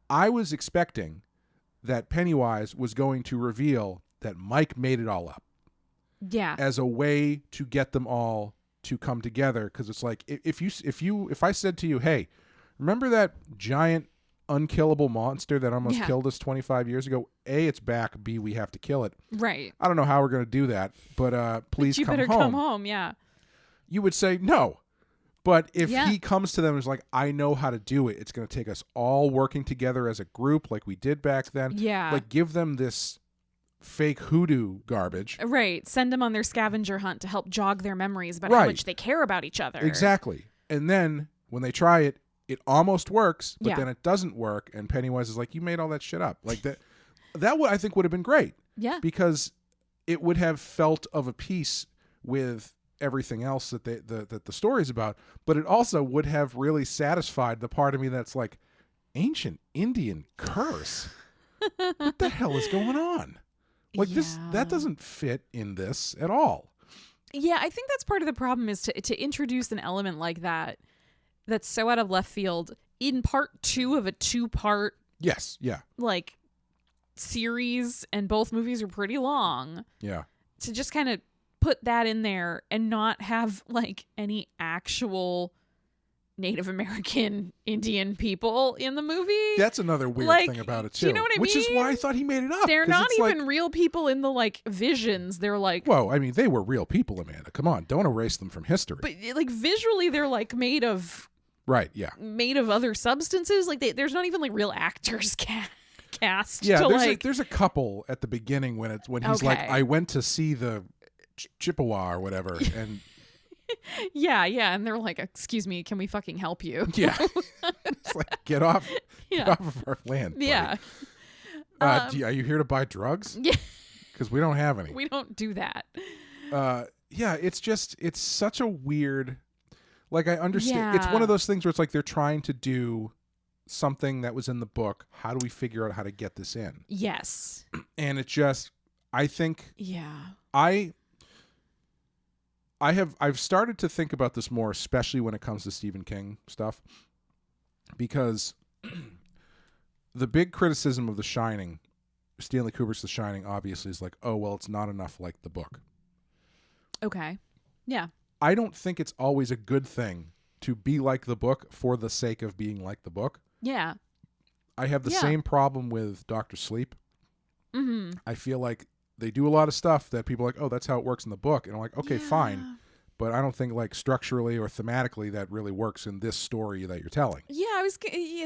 I was expecting that Pennywise was going to reveal that Mike made it all up. Yeah. As a way to get them all to come together, because it's like if I said to you, hey, remember that giant unkillable monster that almost killed us 25 years ago? A, it's back. B, we have to kill it. Right. I don't know how we're going to do that, but please come home. You better come home, yeah. You would say no. But if he comes to them and is like, I know how to do it, it's going to take us all working together as a group like we did back then. Yeah. Like, give them this fake hoodoo garbage. Right. Send them on their scavenger hunt to help jog their memories about how much they care about each other. Exactly. And then when they try it, it almost works, but then it doesn't work, and Pennywise is like, you made all that shit up. Like that I think would have been great. Yeah. Because it would have felt of a piece with everything else that the story's about, but it also would have really satisfied the part of me that's like, ancient Indian curse. What the hell is going on? Like that doesn't fit in this at all. Yeah, I think that's part of the problem is to introduce an element like that that's so out of left field in part 2 of a 2-part like series, and both movies are pretty long. Yeah. To just kind of put that in there and not have like any actual Native American Indian people in the movie. That's another weird thing about it too. Do you know what I mean? Which is why I thought he made it up. They're not even real people in the like visions. They're like, well, I mean, they were real people, Amanda. Come on, don't erase them from history. But like visually, they're like made of other substances. Like there's not even like real actors cast. Yeah, there's a couple at the beginning when he's like, I went to see the Chippewa or whatever, and yeah, and they're like, excuse me, can we fucking help you? Yeah. It's like, get off of our land. Buddy. Yeah. Are you here to buy drugs? Yeah. Because we don't have any. We don't do that. Yeah, it's such a weird, like, I understand. It's one of those things where it's like they're trying to do something that was in the book. How do we figure out how to get this in? Yes. And it just, I think Yeah. I've started to think about this more, especially when it comes to Stephen King stuff, because the big criticism of The Shining, Stanley Kubrick's The Shining, obviously is like, oh, well, it's not enough like the book. Okay. Yeah. I don't think it's always a good thing to be like the book for the sake of being like the book. Yeah. I have the same problem with Dr. Sleep. Mm-hmm. I feel like they do a lot of stuff that people are like, oh, that's how it works in the book. And I'm like, okay, fine. But I don't think like structurally or thematically that really works in this story that you're telling. Yeah,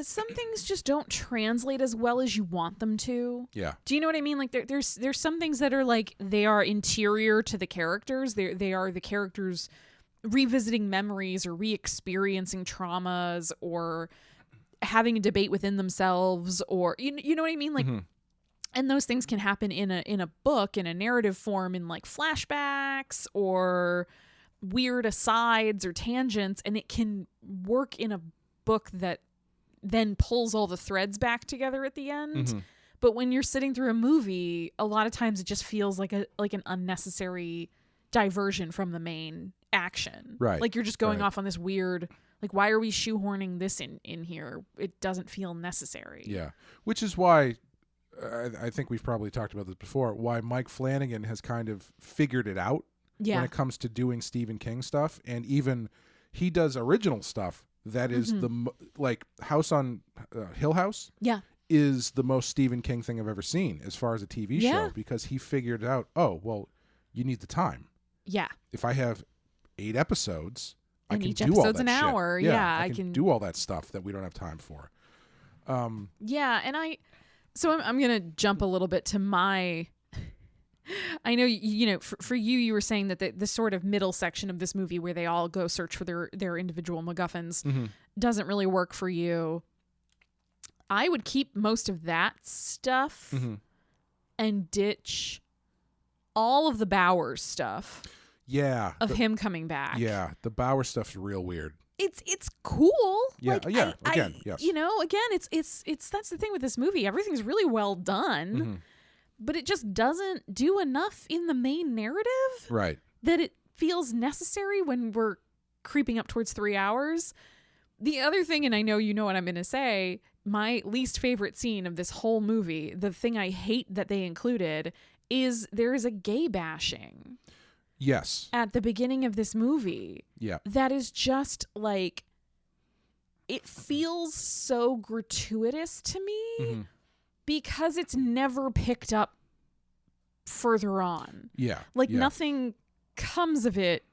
some things just don't translate as well as you want them to. Yeah. Do you know what I mean? Like there's some things that are like they are interior to the characters. They are the characters revisiting memories or re-experiencing traumas or having a debate within themselves, or you know what I mean? Like, and those things can happen in a book, in a narrative form, in like flashbacks or weird asides or tangents, and it can work in a book that then pulls all the threads back together at the end. But when you're sitting through a movie, a lot of times it just feels like an unnecessary diversion from the main action. Right. Like you're just going off on this weird, like, why are we shoehorning this in here? It doesn't feel necessary. Yeah. Which is why I think we've probably talked about this before, why Mike Flanagan has kind of figured it out when it comes to doing Stephen King stuff. And even he does original stuff that is like House on Hill House is the most Stephen King thing I've ever seen as far as a TV show, because he figured out, oh, well, you need the time. Yeah. If I have 8 episodes, I can each do all episode's that an shit. hour. Yeah, I can do all that stuff that we don't have time for. Yeah, and I'm going to jump a little bit to my... I know, you know, for you were saying that the sort of middle section of this movie where they all go search for their individual MacGuffins doesn't really work for you. I would keep most of that stuff and ditch all of the Bowers stuff. Yeah. Of him coming back. Yeah, the Bauer stuff's real weird. It's cool. Yeah, like, yes. You know, again, it's that's the thing with this movie. Everything's really well done, but it just doesn't do enough in the main narrative. Right. That it feels necessary when we're creeping up towards 3 hours. The other thing, and I know you know what I'm going to say, my least favorite scene of this whole movie, the thing I hate that they included, is there is a gay bashing. Yes. At the beginning of this movie. Yeah. That is just like, it feels so gratuitous to me because it's never picked up further on. Yeah. Like nothing comes of it.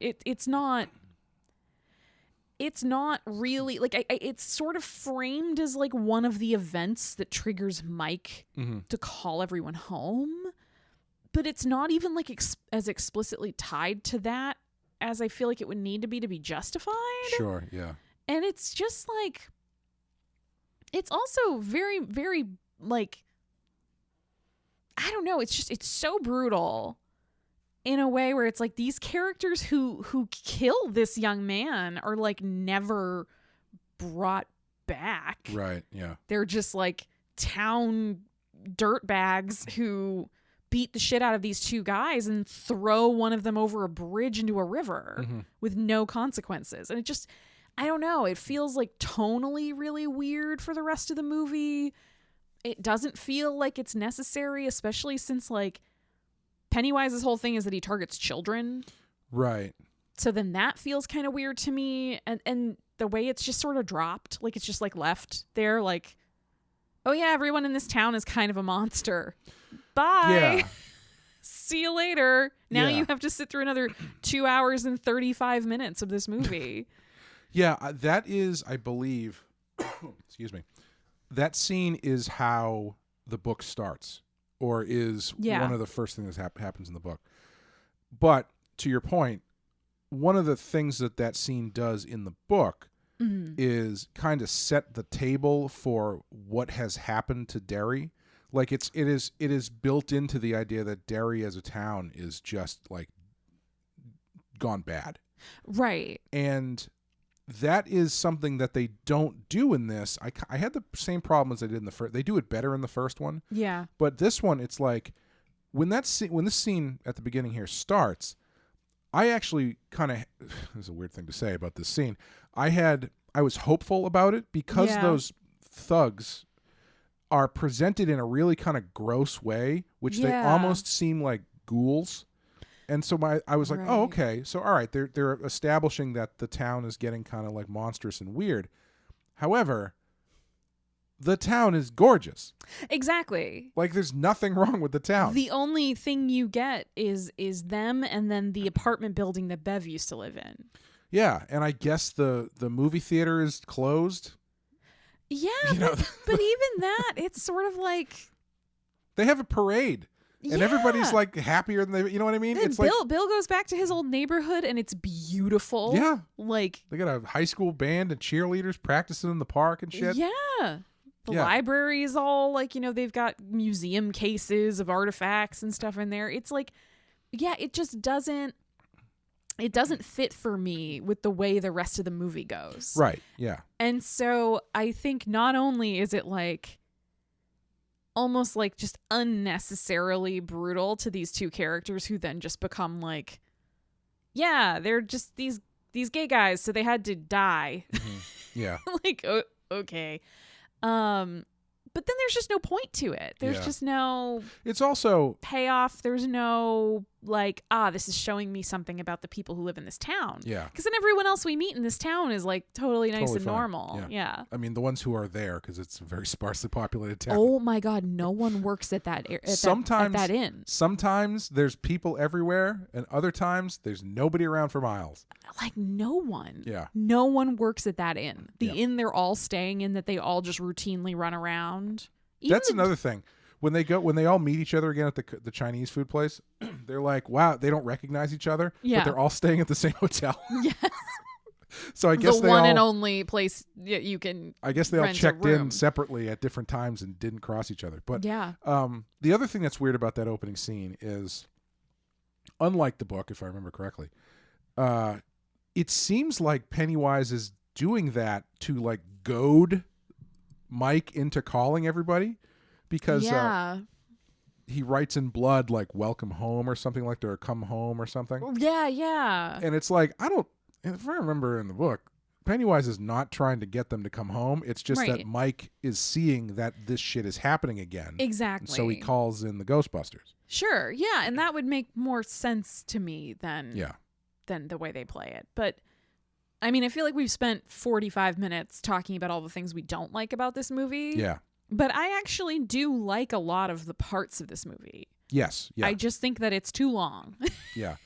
It's not really like it's sort of framed as like one of the events that triggers Mike to call everyone home. But it's not even like as explicitly tied to that as I feel like it would need to be justified. Sure, yeah. And it's just like, it's also very, very like, I don't know. It's so brutal in a way where it's like these characters who kill this young man are like never brought back. Right, yeah. They're just like town dirtbags who beat the shit out of these two guys and throw one of them over a bridge into a river with no consequences. And it just, I don't know, it feels like tonally really weird for the rest of the movie. It doesn't feel like it's necessary, especially since like Pennywise's whole thing is that he targets children. Right. So then that feels kind of weird to me. And the way it's just sort of dropped, like it's just like left there, like, oh yeah, everyone in this town is kind of a monster. Bye. Yeah. See you later. Now you have to sit through another 2 hours and 35 minutes of this movie. Yeah, that is, I believe, excuse me, that scene is how the book starts, or is one of the first things that happens in the book. But to your point, one of the things that scene does in the book is kind of set the table for what has happened to Derry. Like it is built into the idea that Derry as a town is just like gone bad. Right. And that is something that they don't do in this. I had the same problem as I did in the first. They do it better in the first one. Yeah. But this one, it's like when this scene at the beginning here starts, I actually kind of this is a weird thing to say about this scene. I was hopeful about it because those thugs are presented in a really kind of gross way, which they almost seem like ghouls. And so I was like, oh, okay. So all right, they're establishing that the town is getting kind of like monstrous and weird. However, the town is gorgeous. Exactly. Like there's nothing wrong with the town. The only thing you get is them and then the apartment building that Bev used to live in. Yeah, and I guess the movie theater is closed. Yeah, but even that, it's sort of like they have a parade. And everybody's like happier than they, you know what I mean? It's Bill goes back to his old neighborhood and it's beautiful. Yeah. Like they got a high school band and cheerleaders practicing in the park and shit. Yeah. The library is all like, they've got museum cases of artifacts and stuff in there. It's like, it just doesn't fit for me with the way the rest of the movie goes. Right. Yeah. And so I think not only is it like almost like just unnecessarily brutal to these two characters who then just become like, they're just these gay guys, so they had to die. Mm-hmm. Yeah. Like, okay. But then there's just no point to it. There's just no it's also payoff. There's no like, this is showing me something about the people who live in this town. Yeah. Because then everyone else we meet in this town is like totally nice and fine. normal. Yeah. I mean, the ones who are there, because it's a very sparsely populated town. Oh my God, no one works at that at that inn. Sometimes there's people everywhere, and other times there's nobody around for miles. Like no one. Yeah. No one works at that inn. The inn they're all staying in that they all just routinely run around. That's another thing. When they all meet each other again at the Chinese food place, they're like, wow, they don't recognize each other, but they're all staying at the same hotel. Yes. So I guess the one and only place you can. I guess they all rent checked a room. in separately at different times and didn't cross each other. But the other thing that's weird about that opening scene is, unlike the book, if I remember correctly, it seems like Pennywise is doing that to like goad Mike into calling everybody, because he writes in blood like "welcome home" or something like that, or "come home" or something. Yeah. And it's like, if I remember in the book, Pennywise is not trying to get them to come home. It's just that Mike is seeing that this shit is happening again. Exactly. And so he calls in the Ghostbusters. Sure. Yeah, and that would make more sense to me than the way they play it. But I mean, I feel like we've spent 45 minutes talking about all the things we don't like about this movie. Yeah. But I actually do like a lot of the parts of this movie. Yes. Yeah. I just think that it's too long. Yeah.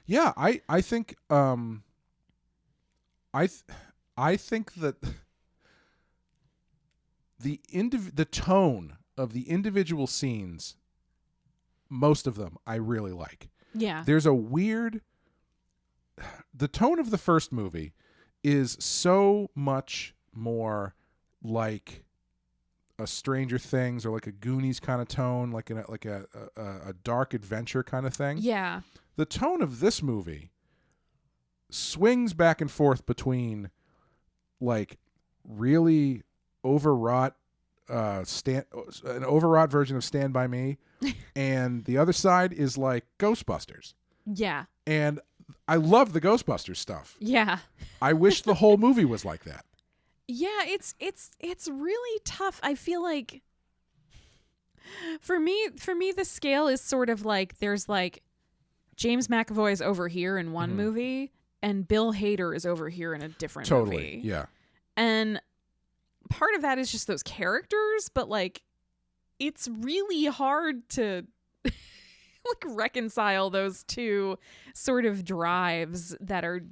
Yeah. I think I think that the tone of the individual scenes, most of them I really like. Yeah. There's a weird. The tone of the first movie is so much more like a Stranger Things or like a Goonies kind of tone, like a dark adventure kind of thing. Yeah. The tone of this movie swings back and forth between like really overwrought an overwrought version of Stand By Me, and the other side is like Ghostbusters. Yeah. And I love the Ghostbusters stuff. Yeah. I wish the whole movie was like that. Yeah, it's really tough. I feel like for me the scale is sort of like there's like James McAvoy is over here in one movie and Bill Hader is over here in a different movie. Yeah. And part of that is just those characters, but like it's really hard to like reconcile those two sort of drives that are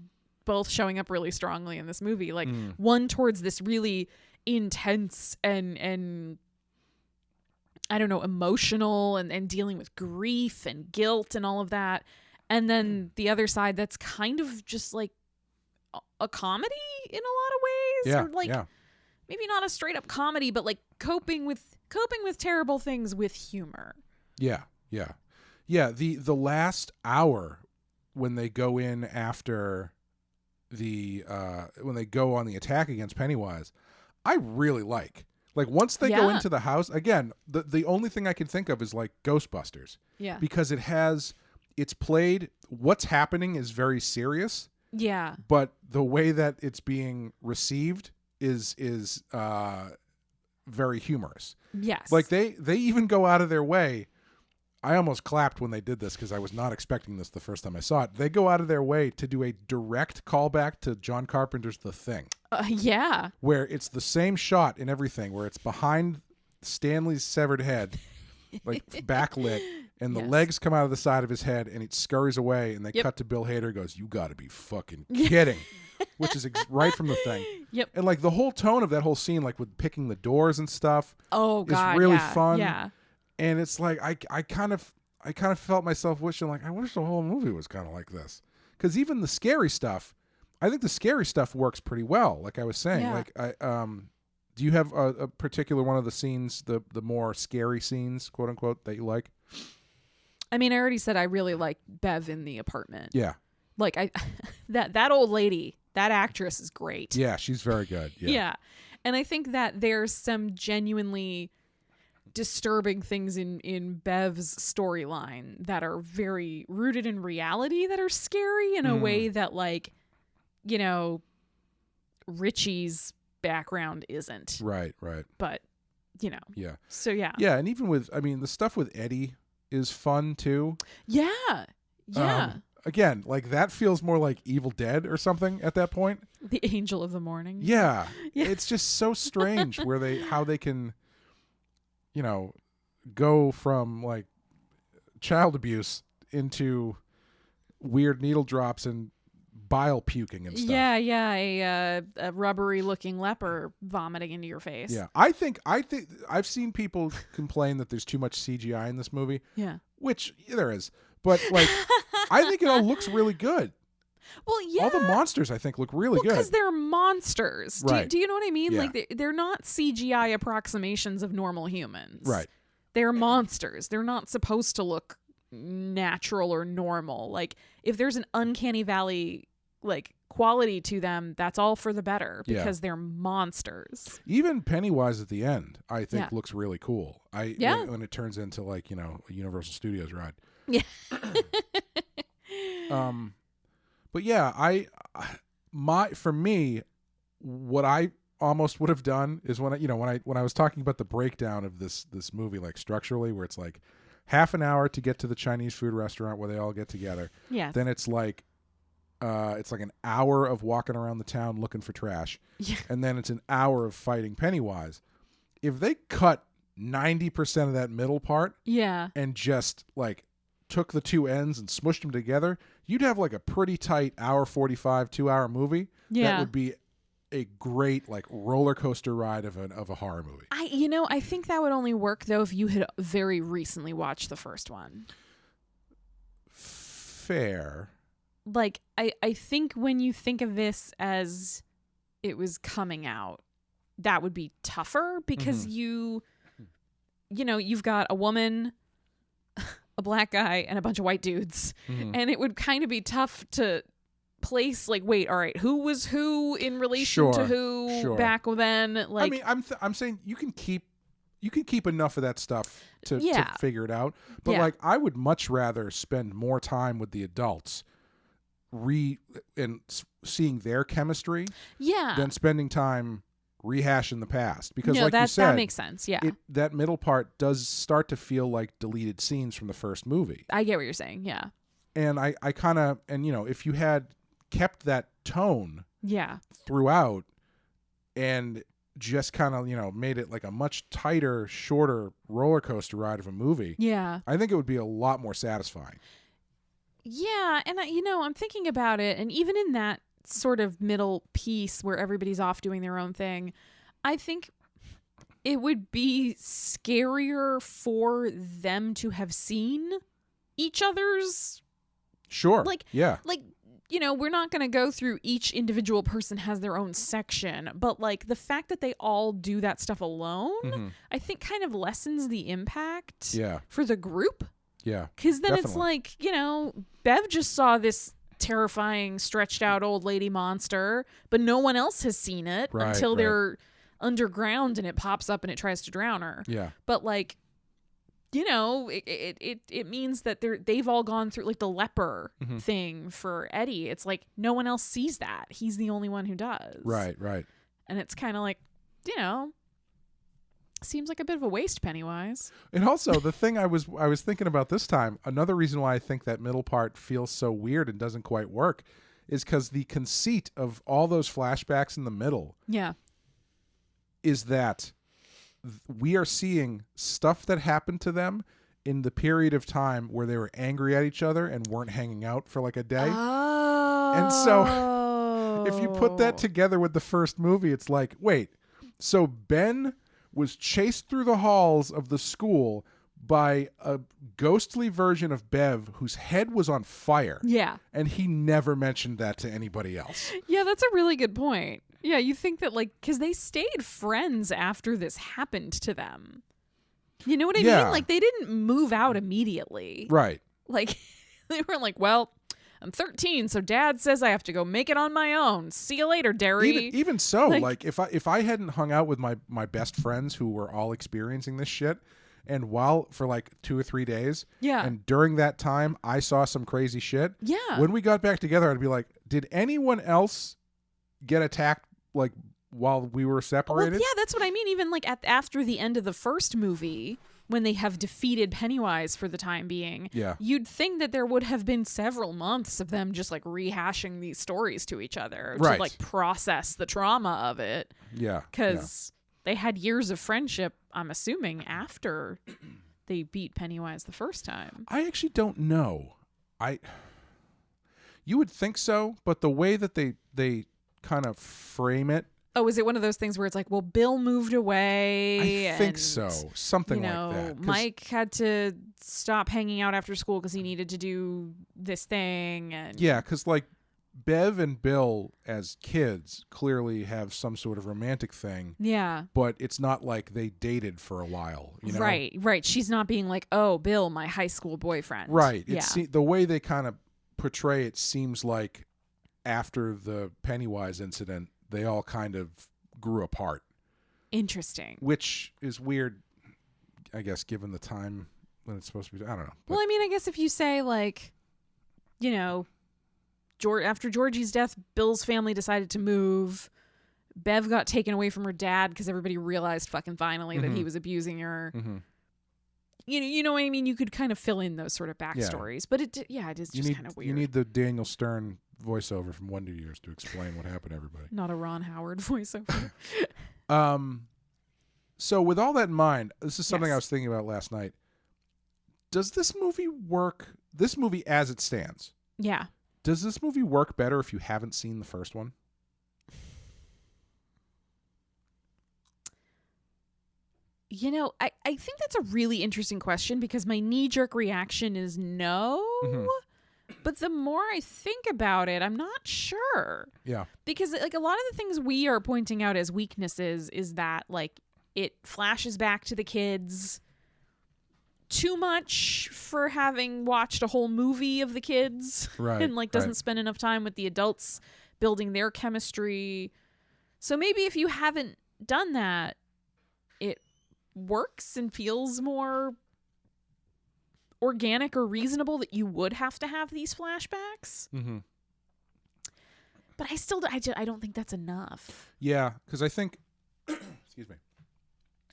both showing up really strongly in this movie. Like one towards this really intense and I don't know, emotional and dealing with grief and guilt and all of that. And then the other side that's kind of just like a comedy in a lot of ways. Yeah, or like maybe not a straight up comedy, but like coping with terrible things with humor. Yeah, yeah. Yeah, the last hour when they go in after when they go on the attack against Pennywise, I really like. Like once they go Yeah. into the house, again, the only thing I can think of is like Ghostbusters. Yeah. Because it's played, what's happening is very serious, Yeah. but the way that it's being received is very humorous. Yes. Like they even go out of their way. I almost clapped when they did this because I was not expecting this the first time I saw it. They go out of their way to do a direct callback to John Carpenter's The Thing, yeah. where it's the same shot and everything, where it's behind Stanley's severed head, like backlit, and the Yes. legs come out of the side of his head, and it scurries away, and they cut to Bill Hader, goes, "You got to be fucking kidding," which is right from The Thing. Yep. And like the whole tone of that whole scene, like with picking the doors and stuff, Oh God. is really yeah. fun. Yeah. And it's like I kind of felt myself wishing, like, I wish the whole movie was kind of like this, because even the scary stuff, I think the scary stuff works pretty well. Like I was saying, Yeah. like do you have a particular one of the scenes, the more scary scenes, quote unquote, that you like? I mean, I already said I really like Bev in the apartment. Yeah, Like that old lady, that actress is great. yeah, she's very good. Yeah, Yeah. And I think that there's some genuinely disturbing things in Bev's storyline that are very rooted in reality, that are scary in a way that, like, you know, Richie's background isn't. right, But, you know. yeah, So yeah. yeah, and even with, I mean, the stuff with Eddie is fun too. Yeah. Yeah. Again, like that feels more like Evil Dead or something at that point. The Angel of the Morning. Yeah. Yeah. It's just so strange how they can, you know, go from like child abuse into weird needle drops and bile puking and stuff. Yeah, a rubbery looking leper vomiting into your face. Yeah. I think I've seen people complain that there's too much CGI in this movie, Yeah. which there is. But like I think it all looks really good. Well, yeah. All the monsters I think look really good. Because they're monsters. Right. Do you know what I mean? Yeah. Like they're not CGI approximations of normal humans. Right. They're monsters. They're not supposed to look natural or normal. Like if there's an uncanny valley like quality to them, that's all for the better Yeah. because they're monsters. Even Pennywise at the end, I think Yeah. looks really cool. Yeah. When it turns into like, you know, a Universal Studios ride. Yeah. But yeah, for me, what I almost would have done is when I was talking about the breakdown of this movie, like structurally, where it's like half an hour to get to the Chinese food restaurant where they all get together. Yeah. Then it's like an hour of walking around the town looking for trash. Yeah. And then it's an hour of fighting Pennywise. If they cut 90% of that middle part Yeah. and just like took the two ends and smushed them together, you'd have like a pretty tight hour 45, 2 hour movie. Yeah. That would be a great like roller coaster ride of a horror movie. I think that would only work though if you had very recently watched the first one. Fair. Like I think when you think of this as it was coming out, that would be tougher because you've got a woman, a black guy, and a bunch of white dudes. And it would kind of be tough to place like, wait, all right, who was who in relation to who back then? Like, I mean, I'm saying you can keep enough of that stuff to figure it out. But like, I would much rather spend more time with the adults seeing their chemistry than spending time rehashing the past, because like you said, that makes sense. Yeah, that middle part does start to feel like deleted scenes from the first movie. I get what you're saying. Yeah, and I kind of, and if you had kept that tone throughout and just kind of made it like a much tighter, shorter roller coaster ride of a movie, I think it would be a lot more satisfying. Yeah, and I'm thinking about it, and even in that sort of middle piece where everybody's off doing their own thing, I think it would be scarier for them to have seen each other's we're not going to go through each individual person has their own section, but like the fact that they all do that stuff alone, I think kind of lessens the impact for the group. Yeah. Because then definitely. it's like, Bev just saw this terrifying, stretched out old lady monster, but no one else has seen it until they're underground and it pops up and it tries to drown her. Yeah. But like, you know, it means that they've all gone through like the leper thing for Eddie. It's like no one else sees that. He's the only one who does. Right. And it's kind of like, you know, seems like a bit of a waste, Pennywise. And also the thing I was thinking about this time, another reason why I think that middle part feels so weird and doesn't quite work is because the conceit of all those flashbacks in the middle is that we are seeing stuff that happened to them in the period of time where they were angry at each other and weren't hanging out for like a day. Oh. And so if you put that together with the first movie, it's like, wait, so Ben was chased through the halls of the school by a ghostly version of Bev whose head was on fire. Yeah. And he never mentioned that to anybody else. Yeah, that's a really good point. Yeah, you think that, like, because they stayed friends after this happened to them. You know what I mean? Like, they didn't move out immediately. Right. Like, they were like, well, I'm 13, so Dad says I have to go make it on my own. See you later, Derry. Even so, like if I hadn't hung out with my best friends who were all experiencing this shit, and while for like 2 or 3 days, and during that time I saw some crazy shit. Yeah. When we got back together, I'd be like, did anyone else get attacked like while we were separated? Well, yeah, that's what I mean. Even like after the end of the first movie, when they have defeated Pennywise for the time being, you'd think that there would have been several months of them just like rehashing these stories to each other to like process the trauma of it. Yeah. Because they had years of friendship, I'm assuming, after they beat Pennywise the first time. I actually don't know. You would think so, but the way that they kind of frame it. Oh, is it one of those things where it's like, well, Bill moved away? I think so. Something like that. Mike had to stop hanging out after school because he needed to do this thing. And yeah, because like Bev and Bill as kids clearly have some sort of romantic thing. Yeah. But it's not like they dated for a while. You know? Right. She's not being like, oh, Bill, my high school boyfriend. Right. The way they kind of portray it seems like after the Pennywise incident, they all kind of grew apart. Interesting. Which is weird, I guess, given the time when it's supposed to be. I don't know. Well, I mean, I guess if you say, like, you know, after Georgie's death, Bill's family decided to move. Bev got taken away from her dad because everybody realized fucking finally that he was abusing her. Mm-hmm. You know what I mean? You could kind of fill in those sort of backstories. But it is just kind of weird. You need the Daniel Stern voiceover from Wonder Years to explain what happened to everybody. Not a Ron Howard voiceover. So with all that in mind, this is something I was thinking about last night. Does this movie work? This movie as it stands. Yeah. Does this movie work better if you haven't seen the first one? You know, I think that's a really interesting question because my knee-jerk reaction is no. Mm-hmm. But the more I think about it, I'm not sure. Yeah. Because like a lot of the things we are pointing out as weaknesses is that like it flashes back to the kids too much for having watched a whole movie of the kids. Right. And like doesn't spend enough time with the adults building their chemistry. So maybe if you haven't done that, it works and feels more organic or reasonable that you would have to have these flashbacks. Mm-hmm. But I don't think that's enough. Yeah, because I think, excuse me,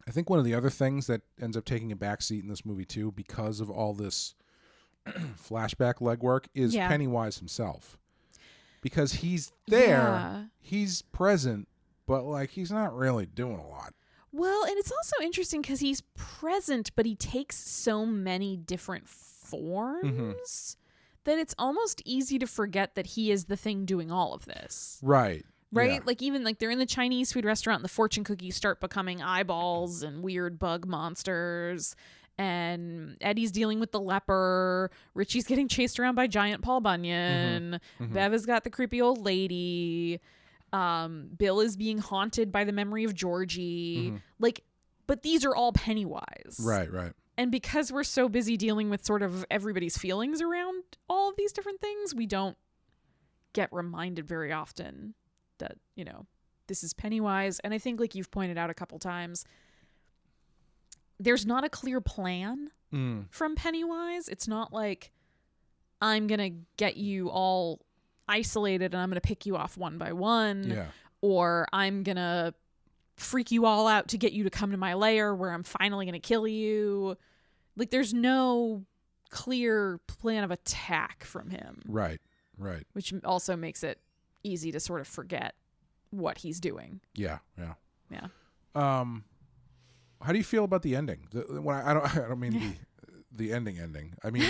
I think one of the other things that ends up taking a backseat in this movie too, because of all this flashback legwork, is Pennywise himself. Because he's there, he's present, but like he's not really doing a lot. Well, and it's also interesting because he's present, but he takes so many different forms that it's almost easy to forget that he is the thing doing all of this. Right? Yeah. Like even like they're in the Chinese food restaurant and the fortune cookies start becoming eyeballs and weird bug monsters. And Eddie's dealing with the leper. Richie's getting chased around by giant Paul Bunyan. Bev has got the creepy old lady. Bill is being haunted by the memory of Georgie. Like, but these are all Pennywise. Right. And because we're so busy dealing with sort of everybody's feelings around all of these different things, we don't get reminded very often that, you know, Pennywise. And I think, like you've pointed out a couple times, there's not a clear plan from Pennywise. It's not like, I'm going to get you all isolated and I'm going to pick you off one by one. Yeah. Or I'm going to freak you all out to get you to come to my lair where I'm finally going to kill you. Like, there's no clear plan of attack from him. Right. Which also makes it easy to sort of forget what he's doing. Yeah. Yeah. How do you feel about the ending? I don't mean the ending. I mean,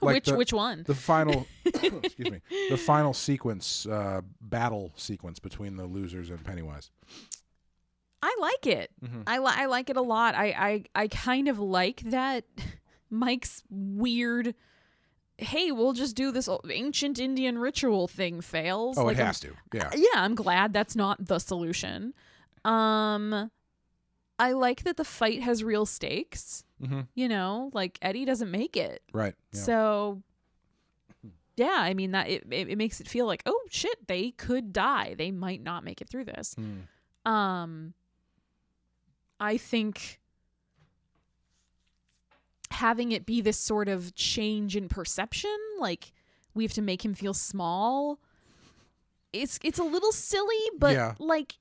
like which one? The final, excuse me, the final sequence, battle sequence between the losers and Pennywise. I like it. Mm-hmm. I like it a lot. I kind of like that Mike's weird, hey, we'll just do this ancient Indian ritual thing fails. Oh, like, it has to. Yeah. Yeah, I'm glad that's not the solution. I like that the fight has real stakes. Mm-hmm. You know, like Eddie doesn't make it. Right. Yeah. So, yeah, I mean, that it makes it feel like, oh shit, they could die. They might not make it through this. I think having it be this sort of change in perception, like we have to make him feel small, it's a little silly, but like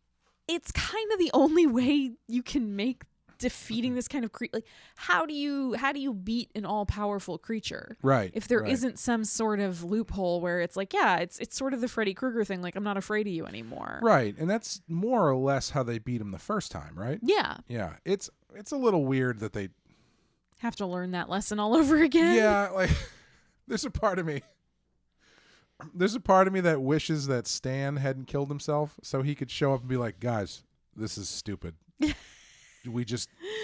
it's kind of the only way you can make defeating this kind of like how do you beat an all-powerful creature, right? If there isn't some sort of loophole where it's like, yeah, it's sort of the Freddy Krueger thing, like I'm not afraid of you anymore, right? And that's more or less how they beat him the first time, right? Yeah. It's a little weird that they have to learn that lesson all over again. Yeah, like there's a part of me that wishes that Stan hadn't killed himself so he could show up and be like, guys, this is stupid.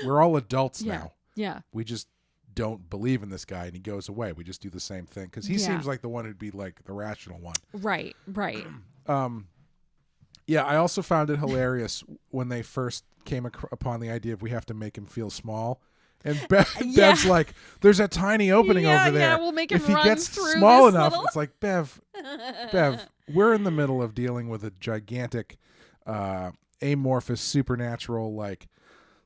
We're all adults now. Yeah. We just don't believe in this guy, and he goes away. We just do the same thing because he seems like the one who'd be like the rational one. Right. Yeah, I also found it hilarious when they first came upon the idea of we have to make him feel small. And Bev's like, there's a tiny opening over there. Yeah, we'll make him if he run gets through small this enough, little... it's like, Bev, we're in the middle of dealing with a gigantic, amorphous, supernatural, like,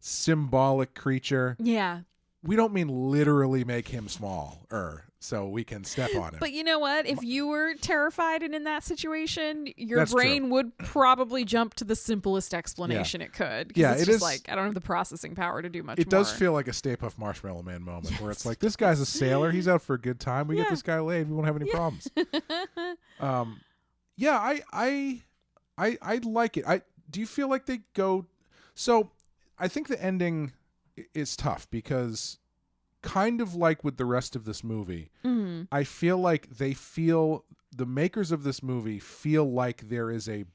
symbolic creature. Yeah. We don't mean literally make him smaller so we can step on him. But you know what? If you were terrified and in that situation, your That's brain true. would probably jump to the simplest explanation it could. Yeah, it's it just is like, I don't have the processing power to do much more. It does feel like a Stay Puft Marshmallow Man moment where it's like, this guy's a sailor. He's out for a good time. We get this guy laid. We won't have any problems. Yeah, I like it. Do you feel like they go... So I think the ending is tough because kind of like with the rest of this movie, I feel like the makers of this movie feel like there is a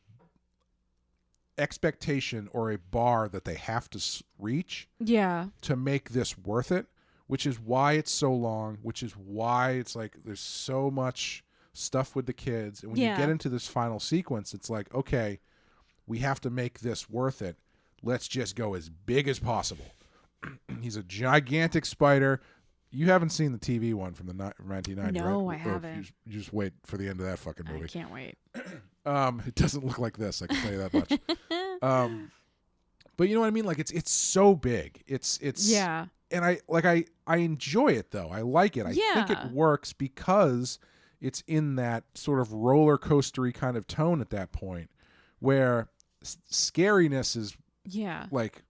expectation or a bar that they have to reach to make this worth it, which is why it's so long, which is why it's like there's so much stuff with the kids. And when you get into this final sequence, it's like, okay, we have to make this worth it. Let's just go as big as possible. He's a gigantic spider. You haven't seen the TV one from the 1990s, No, right? I haven't. You just wait for the end of that fucking movie. I can't wait. It doesn't look like this, I can tell you that much. But you know what I mean? Like it's so big. It's yeah. And I enjoy it though. I like it. I think it works because it's in that sort of roller coastery kind of tone at that point where scariness is like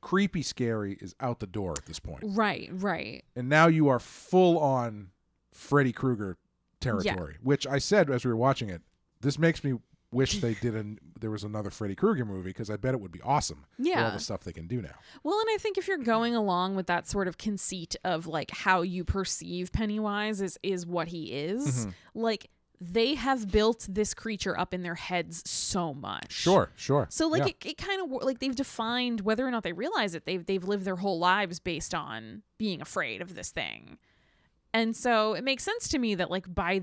creepy scary is out the door at this point. Right. And now you are full on Freddy Krueger territory, which I said as we were watching it, this makes me wish there was another Freddy Krueger movie because I bet it would be awesome. Yeah. All the stuff they can do now. Well, and I think if you're going along with that sort of conceit of like how you perceive Pennywise is what he is, like they have built this creature up in their heads so much. Sure. So like it kind of like they've defined whether or not they realize it. They've lived their whole lives based on being afraid of this thing. And so it makes sense to me that like by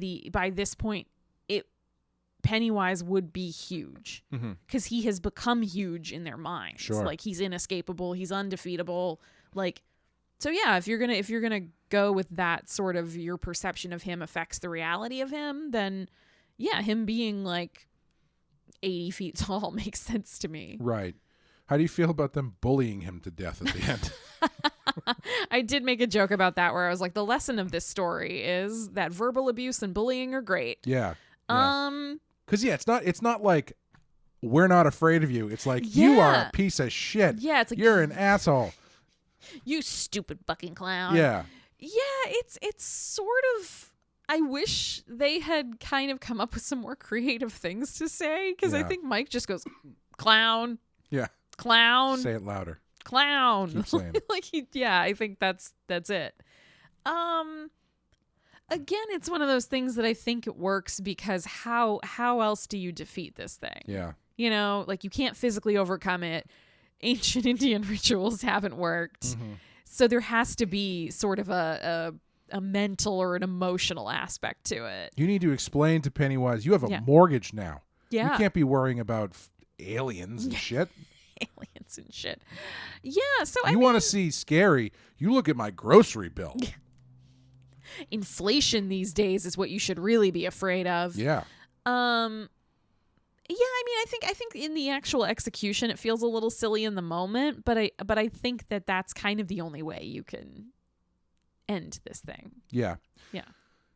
this point Pennywise would be huge because he has become huge in their minds. Sure. Like he's inescapable, he's undefeatable. Like, so yeah, if you're gonna go with that sort of your perception of him affects the reality of him, then yeah, him being like 80 feet tall makes sense to me. Right. How do you feel about them bullying him to death at the end? I did make a joke about that where I was like, the lesson of this story is that verbal abuse and bullying are great. Yeah. Because it's not like we're not afraid of you. It's like you are a piece of shit. Yeah, it's like you're an asshole. You stupid fucking clown. Yeah. Yeah, it's sort of. I wish they had kind of come up with some more creative things to say because I think Mike just goes clown. Yeah. Clown. Say it louder. Clown. Keep saying it. I think that's it. Again, it's one of those things that I think it works because how else do you defeat this thing? Yeah. You know, like you can't physically overcome it. Ancient Indian rituals haven't worked. Mm-hmm. So there has to be sort of a mental or an emotional aspect to it. You need to explain to Pennywise you have a mortgage now. Yeah. You can't be worrying about aliens and shit. Aliens and shit. Yeah, so you want to see scary, you look at my grocery bill. Inflation these days is what you should really be afraid of. Yeah. Yeah, I think in the actual execution it feels a little silly in the moment, but I think that's kind of the only way you can end this thing. Yeah. Yeah.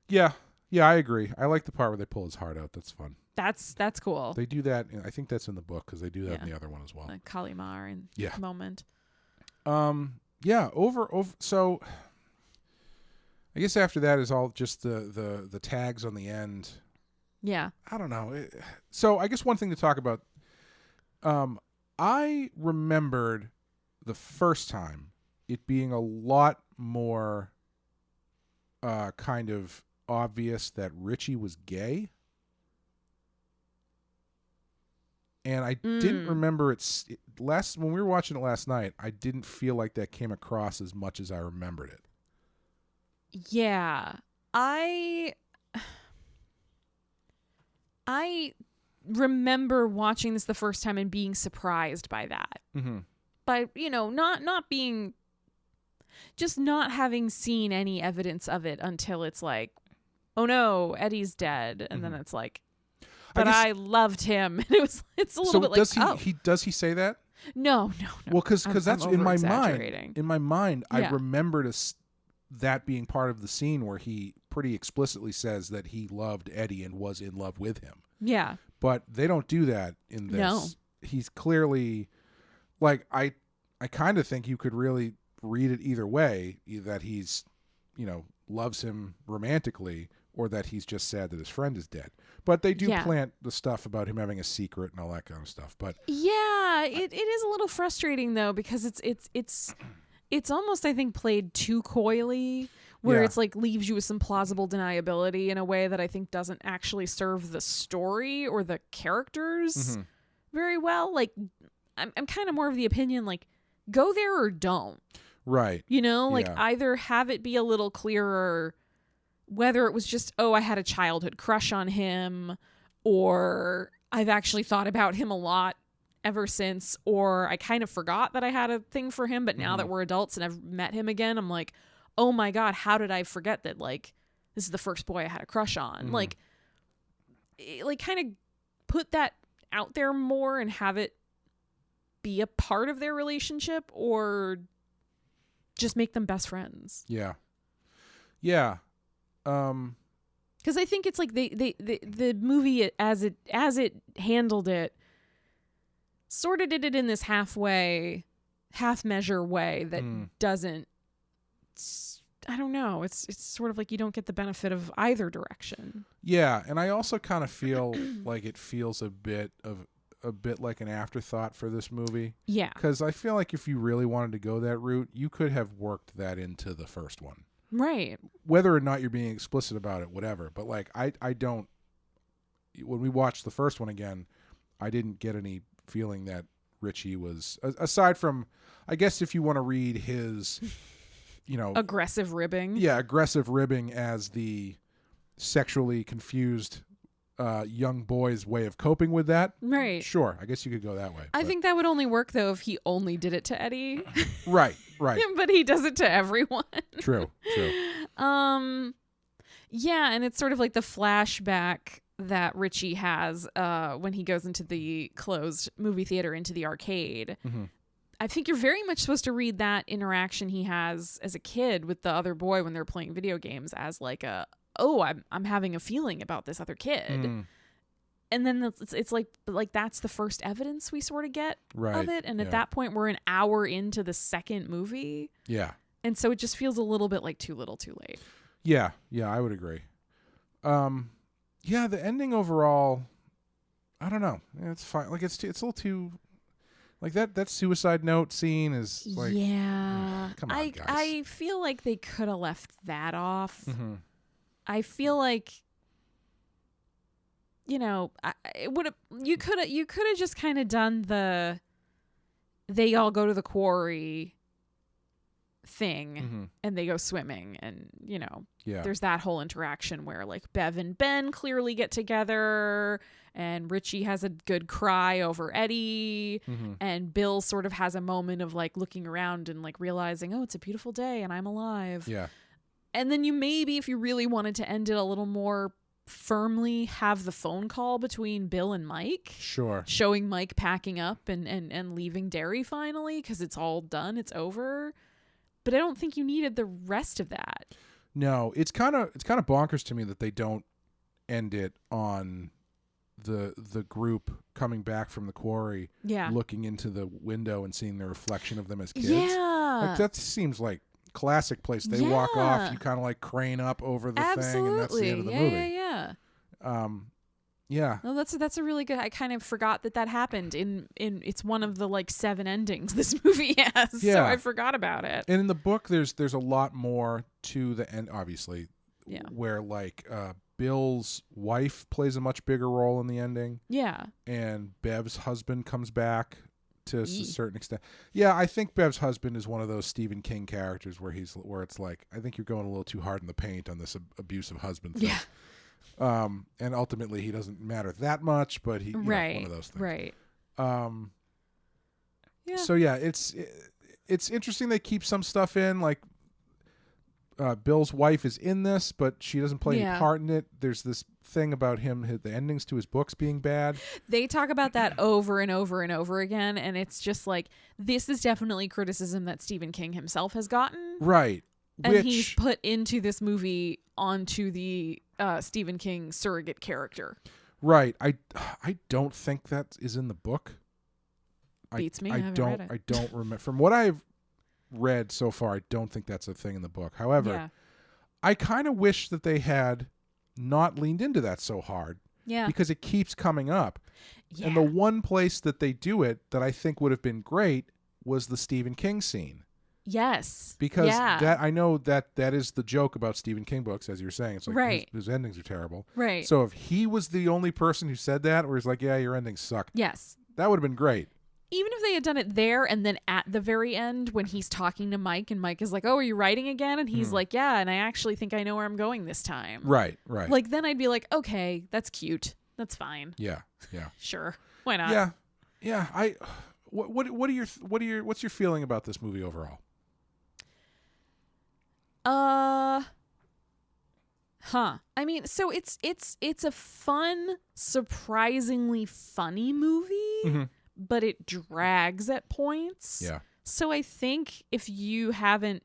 Yeah. Yeah, I agree. I like the part where they pull his heart out. That's fun. That's cool. They do that. I think that's in the book because they do that in the other one as well. The Kalimar moment. Yeah. Over. So, I guess after that is all just the tags on the end. Yeah. I don't know. So I guess one thing to talk about. I remembered the first time it being a lot more kind of obvious that Richie was gay. And I didn't remember when we were watching it last night, I didn't feel like that came across as much as I remembered it. Yeah. I remember watching this the first time and being surprised by that. Mm-hmm. By, not being, just not having seen any evidence of it until it's like, oh no, Eddie's dead. And then it's like, but I loved him. And it's a little bit like, does he say that? No. Well, because that's in my mind. In my mind, Yeah. I remembered that being part of the scene where he pretty explicitly says that he loved Eddie and was in love with him. Yeah. But they don't do that in this. No. He's clearly, like, I kind of think you could really read it either way, that he's, loves him romantically or that he's just sad that his friend is dead. But they do plant the stuff about him having a secret and all that kind of stuff. But yeah, it is a little frustrating though, because it's almost, I think, played too coyly, where it's like leaves you with some plausible deniability in a way that I think doesn't actually serve the story or the characters very well. Like, I'm kind of more of the opinion, like, go there or don't. Right. Either have it be a little clearer whether it was just, oh, I had a childhood crush on him, or I've actually thought about him a lot ever since, or I kind of forgot that I had a thing for him, but now that we're adults and I've met him again, I'm like, oh my God, how did I forget that, like, this is the first boy I had a crush on? Like kind of put that out there more and have it be a part of their relationship, or just make them best friends. Yeah. Because I think it's like the movie as it handled it sort of did it in this half measure way that doesn't. I don't know. It's sort of like you don't get the benefit of either direction. Yeah, and I also kind of feel like it feels a bit like an afterthought for this movie. Yeah. Because I feel like if you really wanted to go that route, you could have worked that into the first one. Right. Whether or not you're being explicit about it, whatever. But like I don't. When we watched the first one again, I didn't get any feeling that Richie was, aside from, I guess if you want to read his, aggressive ribbing. Yeah, aggressive ribbing as the sexually confused young boy's way of coping with that. Right. Sure, I guess you could go that way. I think that would only work though if he only did it to Eddie. Right. But he does it to everyone. True. Yeah, and it's sort of like the flashback that Richie has when he goes into the closed movie theater, into the arcade. Mm-hmm. I think you're very much supposed to read that interaction he has as a kid with the other boy when they're playing video games as like I'm having a feeling about this other kid. And then it's like that's the first evidence we sort of get of it. And at that point, we're an hour into the second movie. Yeah. And so it just feels a little bit like too little too late. Yeah. Yeah, I would agree. Yeah, the ending overall, I don't know. It's fine. Like it's a little too, like that suicide note scene is like, come on, guys. I feel like they could have left that off. Mm-hmm. I feel like, it would have. You could have just kind of done they all go to the quarry thing and they go swimming, and there's that whole interaction where like Bev and Ben clearly get together, and Richie has a good cry over Eddie, and Bill sort of has a moment of like looking around and like realizing, oh, it's a beautiful day and I'm alive. Yeah. And then you maybe, if you really wanted to end it a little more firmly, have the phone call between Bill and Mike. Sure. Showing Mike packing up and leaving Derry finally, because it's all done. It's over. But I don't think you needed the rest of that. No, it's kind of bonkers to me that they don't end it on the group coming back from the quarry, looking into the window and seeing the reflection of them as kids. Yeah. Like that seems like classic place. They walk off, you kind of like crane up over the thing, and that's the end of the movie. Yeah. No, that's a really good. I kind of forgot that happened in it's one of the like 7 endings this movie has. Yeah. So I forgot about it. And in the book, there's a lot more to the end, obviously. Yeah. Where like Bill's wife plays a much bigger role in the ending. Yeah. And Bev's husband comes back to a certain extent. Yeah, I think Bev's husband is one of those Stephen King characters where it's like, I think you're going a little too hard in the paint on this abusive husband thing. Yeah. And ultimately he doesn't matter that much, but he one of those things. Right. Yeah. So yeah, it's interesting they keep some stuff in, like Bill's wife is in this, but she doesn't play any part in it. There's this thing about the endings to his books being bad. They talk about that over and over and over again, and it's just like, this is definitely criticism that Stephen King himself has gotten. Right. And he's put into this movie onto the Stephen King surrogate character. Right. I don't think that is in the book. Beats me. I haven't read it. I don't remember. From what I've read so far, I don't think that's a thing in the book. However, I kind of wish that they had not leaned into that so hard. Yeah. Because it keeps coming up. Yeah. And the one place that they do it that I think would have been great was the Stephen King scene. Yes. Because that I know that is the joke about Stephen King books, as you're saying. It's like his endings are terrible. Right. So if he was the only person who said that, where he's like, yeah, your endings suck. Yes. That would have been great. Even if they had done it there, and then at the very end when he's talking to Mike, and Mike is like, oh, are you writing again? And he's like, yeah, and I actually think I know where I'm going this time. Right. Like, then I'd be like, okay, that's cute. That's fine. Yeah. Sure. Why not? Yeah. What's your feeling about this movie overall? I mean, so it's a fun, surprisingly funny movie, but it drags at points. Yeah. So I think if you haven't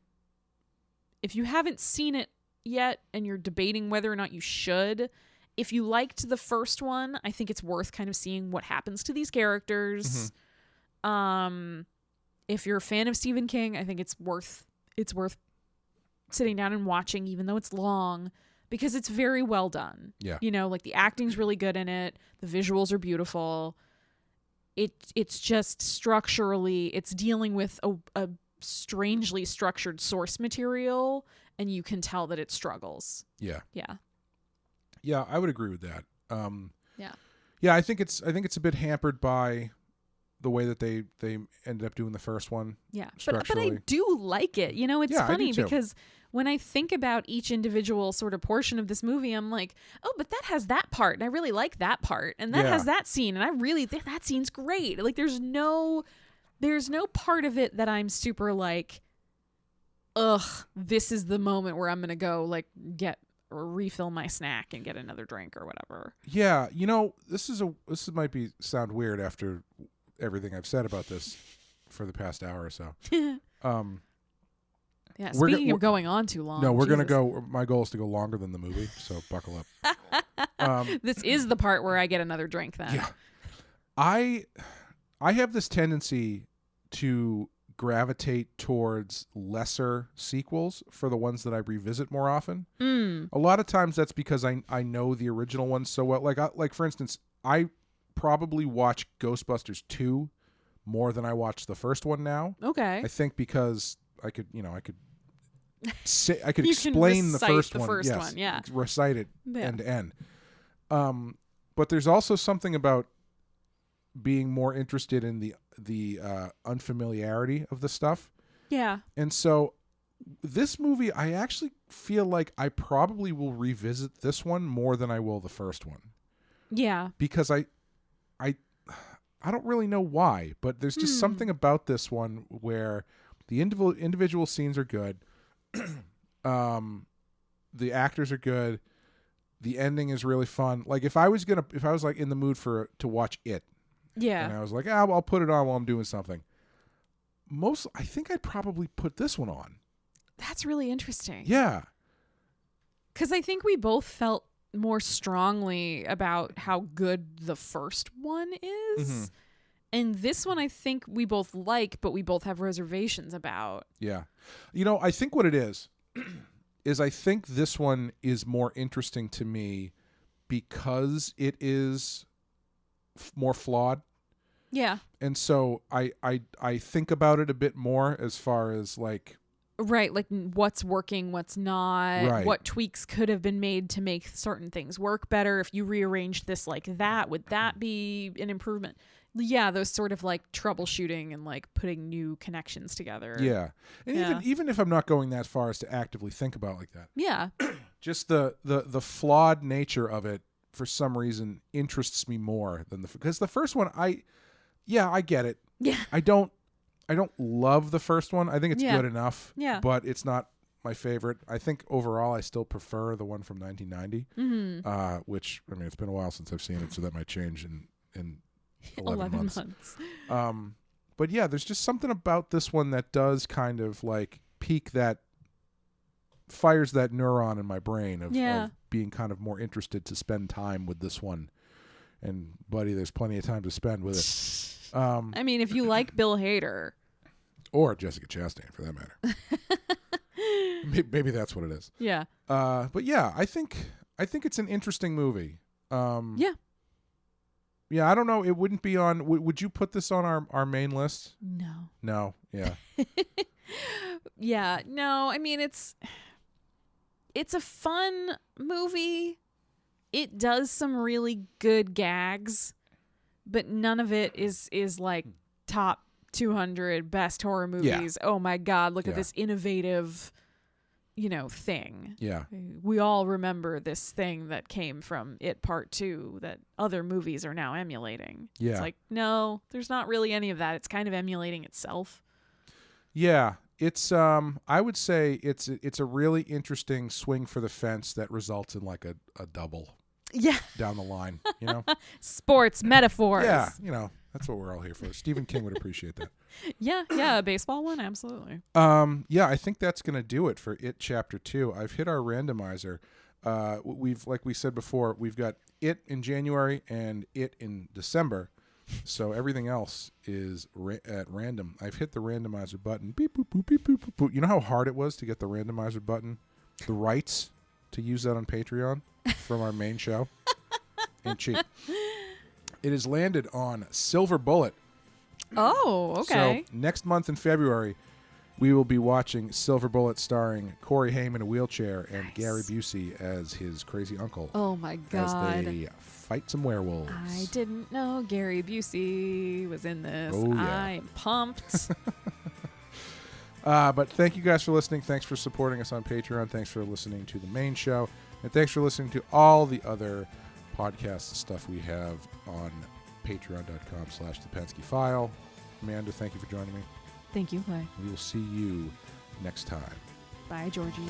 seen it yet and you're debating whether or not you should, if you liked the first one, I think it's worth kind of seeing what happens to these characters. If you're a fan of Stephen King, I think it's worth sitting down and watching, even though it's long, because it's very well done. Yeah. Like the acting's really good in it. The visuals are beautiful. It's just structurally, it's dealing with a strangely structured source material, and you can tell that it struggles. Yeah. Yeah, I would agree with that. Yeah, I think it's a bit hampered by the way that they ended up doing the first one. Yeah, but I do like it. It's funny because when I think about each individual sort of portion of this movie, I'm like, oh, but that has that part, and I really like that part, and that has that scene, and I really think that scene's great. Like, there's no part of it that I'm super like, ugh, this is the moment where I'm gonna go like get refill my snack and get another drink or whatever. Yeah, this might sound weird after everything I've said about this for the past hour or so. Yeah, speaking of going on too long. No, we're going to Jesus. go. My goal is to go longer than the movie, so buckle up. This is the part where I get another drink then. Yeah. I have this tendency to gravitate towards lesser sequels for the ones that I revisit more often. A lot of times that's because I know the original ones so well. Like for instance, I probably watch Ghostbusters 2 more than I watch the first one now. Okay. I think because I could say, I could You explain can the recite first the one. first Yes, one, yeah. Recite it Yeah. end to end. But there's also something about being more interested in the unfamiliarity of the stuff. Yeah. And so this movie, I actually feel like I probably will revisit this one more than I will the first one. Yeah. Because I don't really know why, but there's just something about this one where the individual scenes are good. The actors are good. The ending is really fun. Like if I was like in the mood to watch it, Yeah. and I was like, I'll put it on while I'm doing something. I think I'd probably put this one on. That's really interesting. Yeah. Because I think we both felt more strongly about how good the first one is. Mm-hmm. And this one I think we both like, but we both have reservations about. Yeah. I think what it is I think this one is more interesting to me because it is more flawed. Yeah. And so I think about it a bit more as far as like... Right, like what's working, what's not, Right. what tweaks could have been made to make certain things work better. If you rearranged this like that, would that be an improvement? Yeah, those sort of like troubleshooting and like putting new connections together. Yeah. And even if I'm not going that far as to actively think about it like that. Yeah. Just the flawed nature of it for some reason interests me more than because the first one I get it. Yeah. I don't love the first one. I think it's Yeah. good enough. Yeah. But it's not my favorite. I think overall I still prefer the one from 1990. Mm-hmm. Which it's been a while since I've seen it, so that might change in 11 months. But yeah, there's just something about this one that does kind of like fires that neuron in my brain of being kind of more interested to spend time with this one. And buddy, there's plenty of time to spend with it. If you like Bill Hader. Or Jessica Chastain, for that matter. Maybe that's what it is. Yeah. But yeah, I think it's an interesting movie. Yeah. Yeah, I don't know. It wouldn't be on... Would you put this on our main list? No. No. Yeah. Yeah. No, it's a fun movie. It does some really good gags, but none of it is like top 200 best horror movies. Yeah. Oh my God, look at this innovative, thing. Yeah. We all remember this thing that came from It Part 2 that other movies are now emulating. Yeah. It's like, no, there's not really any of that. It's kind of emulating itself. Yeah. It's I would say it's a really interesting swing for the fence that results in like a double. Yeah. Down the line, Sports metaphors. Yeah, that's what we're all here for. Stephen King would appreciate that. Yeah, a baseball one, absolutely. Yeah, I think that's gonna do it for It Chapter 2. I've hit our randomizer. We've, like we said before, we've got It in January and It in December. So everything else is at random. I've hit the randomizer button. Beep, boop, boop, beep, boop, boop, boop. You know how hard it was to get the randomizer button? The rights to use that on Patreon from our main show? Ain't cheap. It has landed on Silver Bullet. Oh, okay. So next month in February, we will be watching Silver Bullet starring Corey Haim in a wheelchair and Gary Busey as his crazy uncle. Oh, my God. As they fight some werewolves. I didn't know Gary Busey was in this. Oh, yeah. I am pumped. But thank you guys for listening. Thanks for supporting us on Patreon. Thanks for listening to the main show. And thanks for listening to all the other podcast stuff we have on patreon.com/thepenskyfile. Amanda, thank you for joining me. Thank you, Clay. We will see you next time. Bye, Georgie.